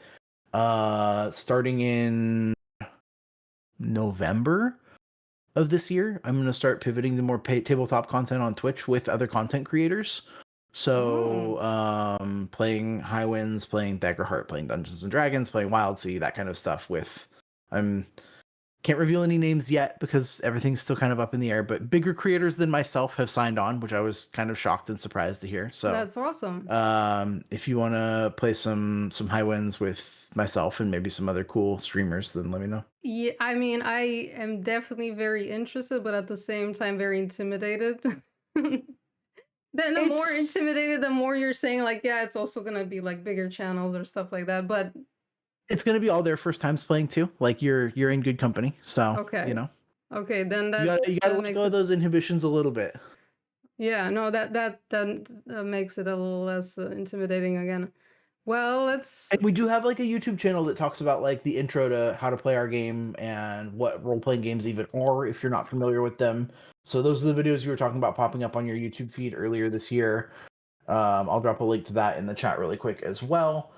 starting in November of this year, I'm going to start pivoting to more tabletop content on Twitch with other content creators. So, playing High Winds, playing Daggerheart, playing Dungeons and Dragons, playing Wild Sea, that kind of stuff can't reveal any names yet because everything's still kind of up in the air, but bigger creators than myself have signed on, which I was kind of shocked and surprised to hear. So that's awesome. If you want to play some High Winds with myself and maybe some other cool streamers, then let me know. Yeah, I mean, I am definitely very interested, but at the same time, very intimidated. Then the more intimidated, the more you're saying like, yeah, it's also gonna be like bigger channels or stuff like that. But it's gonna be all their first times playing too. Like you're in good company, so okay, okay, then that you gotta let go of those inhibitions a little bit. Yeah, no, that makes it a little less intimidating again. Well, And we do have like a YouTube channel that talks about like the intro to how to play our game and what role-playing games even are if you're not familiar with them. So those are the videos you were talking about popping up on your YouTube feed earlier this year. I'll drop a link to that in the chat really quick as well.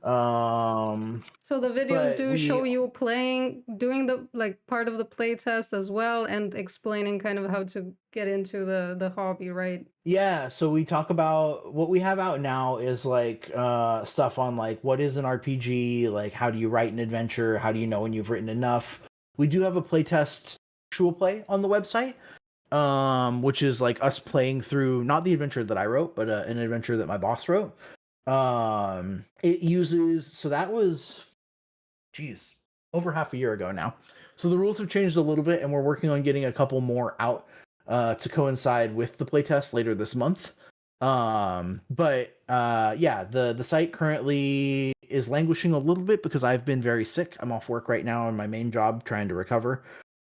So the videos But do we show you playing, doing the like part of the play test as well, and explaining kind of how to get into the hobby, right? Yeah, so we talk about what we have out now is like stuff on like what is an RPG, like how do you write an adventure, how do you know when you've written enough. We do have a playtest actual play on the website, which is like us playing through not the adventure that I wrote, but an adventure that my boss wrote. It uses so that was geez, over half a year ago now. So the rules have changed a little bit, and we're working on getting a couple more out to coincide with the playtest later this month. Yeah, the site currently is languishing a little bit because I've been very sick. I'm off work right now in my main job trying to recover.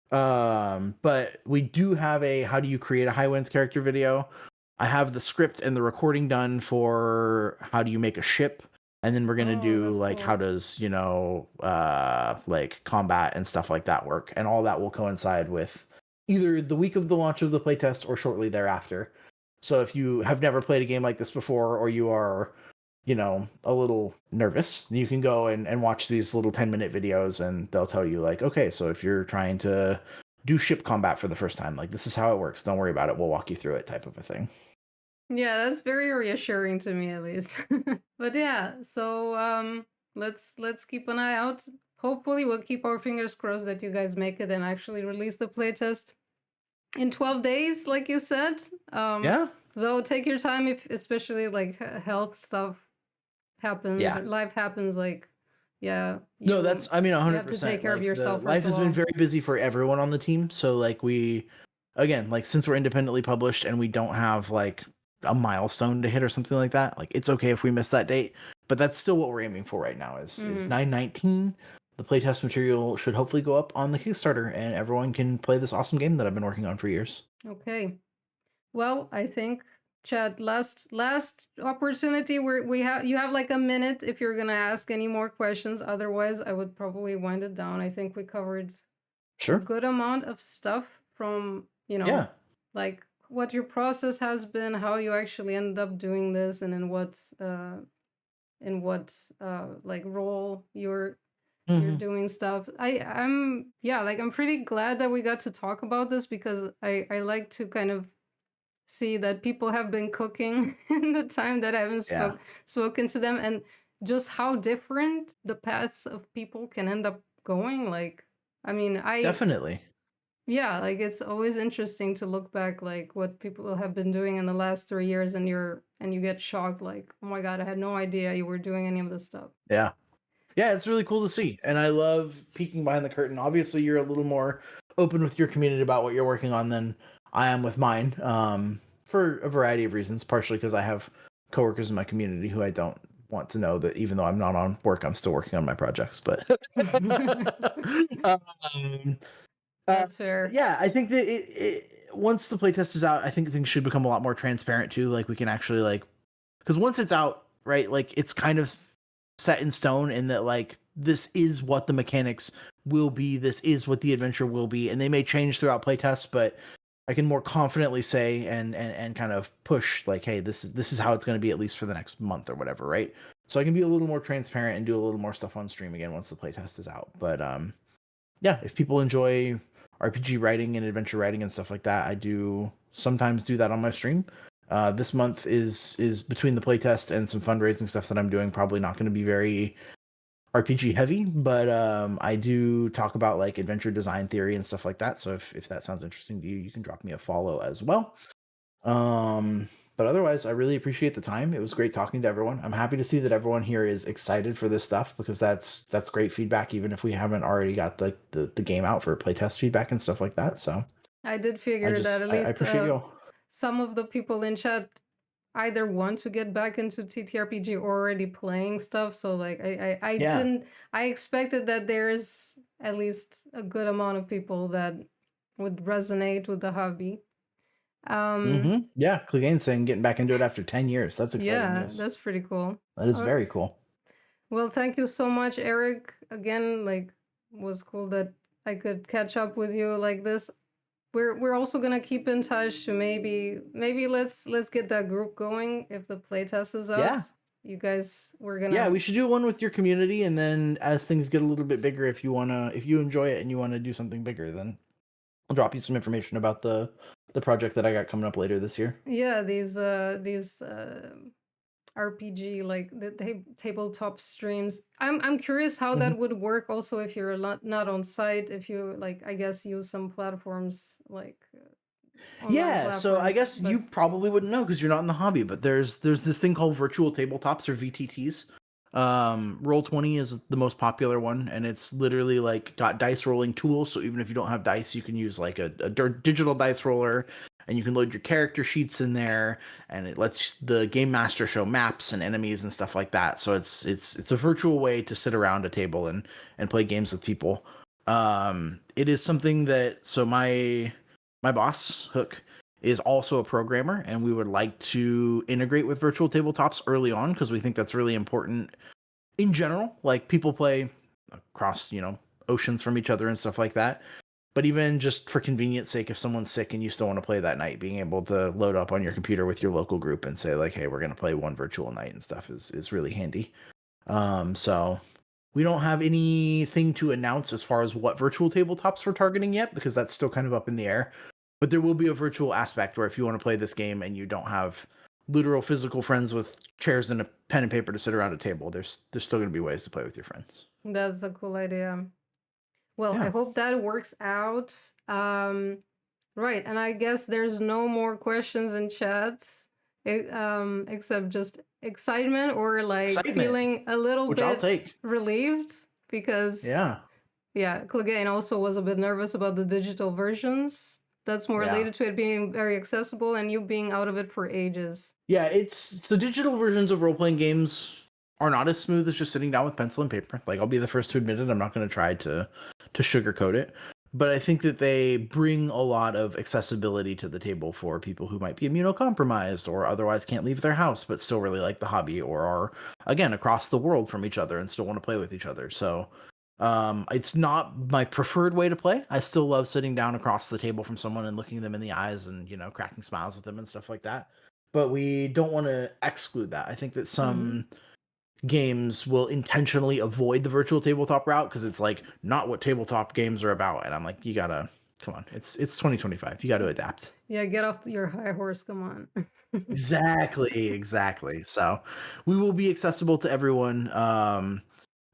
But we do have a how do you create a High Winds character video. I have the script and the recording done for how do you make a ship, and then we're gonna Oh, do that's like how cool. does like combat and stuff like that work, and all that will coincide with either the week of the launch of the playtest or shortly thereafter. So if you have never played a game like this before, or you are a little nervous, you can go and watch these little 10-minute videos, and they'll tell you like, okay, so if you're trying to do ship combat for the first time, like this is how it works. Don't worry about it. We'll walk you through it, type of a thing. Yeah, that's very reassuring to me at least. But yeah, so let's keep an eye out. Hopefully we'll keep our fingers crossed that you guys make it and actually release the playtest in 12 days, like you said. Yeah. Though take your time if especially like health stuff happens Yeah. or life happens, like yeah, No, you that's I mean you have to take 100%. care of Like the yourself first life of has been all. very busy for everyone on the team. So like we again, like since we're independently published and we don't have like a milestone to hit or something like that, like it's okay if we miss that date, but that's still what we're aiming for right now is Mhm. 9/19. The playtest material should hopefully go up on the Kickstarter and everyone can play this awesome game that I've been working on for years. Okay. Well, I think Chad, last opportunity. We have you have like a minute if you're gonna ask any more questions. Otherwise, I would probably wind it down. I think we covered a Sure. good amount of stuff from Yeah. like what your process has been, how you actually ended up doing this, and in what like role you're Hmm. doing stuff. I'm yeah, like I'm pretty glad that we got to talk about this because I like to kind of see that people have been cooking in the time that I haven't Yeah. spoken to them, and just how different the paths of people can end up going. Like, I mean, Definitely. yeah, like it's always interesting to look back, like what people have been doing in the last 3 years, and you get shocked, like, oh my god, I had no idea you were doing any of this stuff. Yeah. Yeah, it's really cool to see. And I love peeking behind the curtain. Obviously, you're a little more open with your community about what you're working on than I am with mine, for a variety of reasons. Partially because I have coworkers in my community who I don't want to know that even though I'm not on work, I'm still working on my projects. But um, uh, That's fair. yeah, I think that once the playtest is out, I think things should become a lot more transparent too. Like we can actually like because once it's out, right, like it's kind of set in stone in that like this is what the mechanics will be, this is what the adventure will be, and they may change throughout playtests, but I can more confidently say and kind of push like, hey, this is how it's going to be at least for the next month or whatever, right? So I can be a little more transparent and do a little more stuff on stream again once the playtest is out. But yeah, if people enjoy RPG writing and adventure writing and stuff like that, I do sometimes do that on my stream. This month is between the playtest and some fundraising stuff that I'm doing. Probably not going to be very RPG heavy, but I do talk about like adventure design theory and stuff like that. So if that sounds interesting to you, you can drop me a follow as well. But otherwise, I really appreciate the time. It was great talking to everyone. I'm happy to see that everyone here is excited for this stuff because that's great feedback, even if we haven't already got the game out for playtest feedback and stuff like that. So I did figure that at I least appreciate you all. some of the people in chat either want to get back into TTRPG or already playing stuff. So like I Yeah. didn't I expected that there's at least a good amount of people that would resonate with the hobby. Um Yeah. Clegane saying getting back into it after 10 years. That's exciting yeah, news. that's pretty cool. That is Uh, very cool. well, thank you so much, Eric. Again, like was cool that I could catch up with you like this. We're also gonna keep in touch to maybe let's get that group going if the playtest is out. Yeah. You guys were Yeah, gonna. we should do one with your community, and then as things get a little bit bigger, if you enjoy it and you wanna do something bigger, then I'll drop you some information about the project that I got coming up later this year. Yeah, these RPG, like the tabletop streams. I'm curious how Mhm. that would work also if you're not on site, if you like, I guess, use some platforms like online Yeah, so I platforms, guess but you probably wouldn't know because you're not in the hobby, but there's this thing called virtual tabletops or VTTs. Roll 20 is the most popular one, and it's literally like got dice rolling tools. So even if you don't have dice, you can use like a digital dice roller, and you can load your character sheets in there, and it lets the game master show maps and enemies and stuff like that. So it's a virtual way to sit around a table and play games with people. It is something that so my boss Hook is also a programmer, and we would like to integrate with virtual tabletops early on because we think that's really important in general. Like people play across, oceans from each other and stuff like that. But even just for convenience sake, if someone's sick and you still want to play that night, being able to load up on your computer with your local group and say like, "Hey, we're gonna play one virtual night" and stuff is really handy. So we don't have anything to announce as far as what virtual tabletops we're targeting yet because that's still kind of up in the air. But there will be a virtual aspect where if you want to play this game and you don't have literal physical friends with chairs and a pen and paper to sit around a table, there's still going to be ways to play with your friends. that's a cool idea. Well, I Yeah. hope that works out. Right, and I guess there's no more questions in chat, except just excitement or like Excitement, feeling a little which I'll bit take. relieved because, Yeah. yeah, Clegane also was a bit nervous about the digital versions. That's more Yeah. related to it being very accessible and you being out of it for ages. Yeah, it's so digital versions of role playing games are not as smooth as just sitting down with pencil and paper. Like I'll be the first to admit it. I'm not going to try to sugarcoat it, but I think that they bring a lot of accessibility to the table for people who might be immunocompromised or otherwise can't leave their house but still really like the hobby or are again across the world from each other and still want to play with each other. So it's not my preferred way to play. I still love sitting down across the table from someone and looking them in the eyes and, cracking smiles at them and stuff like that, but we don't want to exclude that. I think that Mhm. some games will intentionally avoid the virtual tabletop route because it's like not what tabletop games are about. And I'm like, you gotta come on. It's 2025. You got to adapt. Yeah, get off your high horse, come on. Exactly, exactly. So we will be accessible to everyone.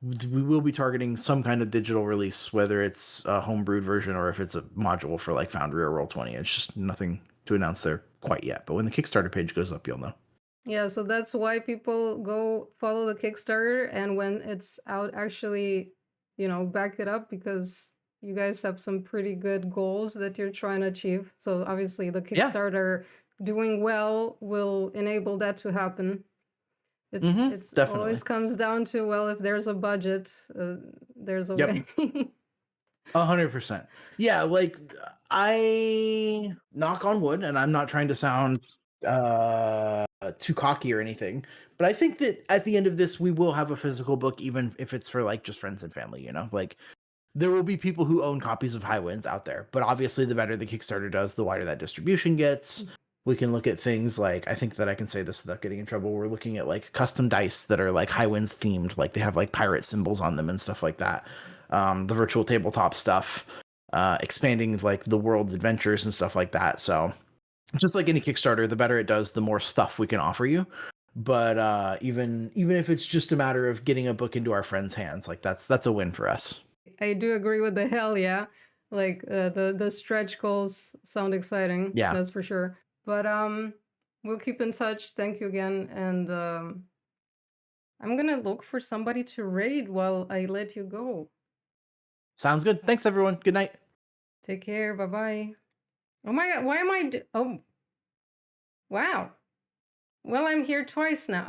We will be targeting some kind of digital release, whether it's a homebrewed version or if it's a module for like Foundry or Roll 20. It's just nothing to announce there quite yet. But when the Kickstarter page goes up, you'll know. Yeah, so that's why people go follow the Kickstarter, and when it's out, actually, back it up because you guys have some pretty good goals that you're trying to achieve. So obviously, the Yeah. Kickstarter doing well will enable that to happen. It's Definitely. always comes down to, well, if there's a budget, there's a Yep. way. 100%. Yeah, like I knock on wood, and I'm not trying to sound too cocky or anything, but I think that at the end of this, we will have a physical book, even if it's for like just friends and family. Like there will be people who own copies of High Winds out there, but obviously, the better the Kickstarter does, the wider that distribution gets. We can look at things like I think that I can say this without getting in trouble. We're looking at like custom dice that are like High Winds themed, like they have like pirate symbols on them and stuff like that. The virtual tabletop stuff, expanding like the world adventures and stuff like that. So just like any Kickstarter, the better it does, the more stuff we can offer you. But even if it's just a matter of getting a book into our friends' hands, like that's a win for us. I do agree with the hell yeah. Like the stretch goals sound exciting, Yeah, that's for sure. But we'll keep in touch. Thank you again, and I'm gonna look for somebody to raid while I let you go. sounds good. Thanks everyone. Good night. Take care. Bye bye. Oh my god, why am I? Oh wow. Well, I'm here twice now.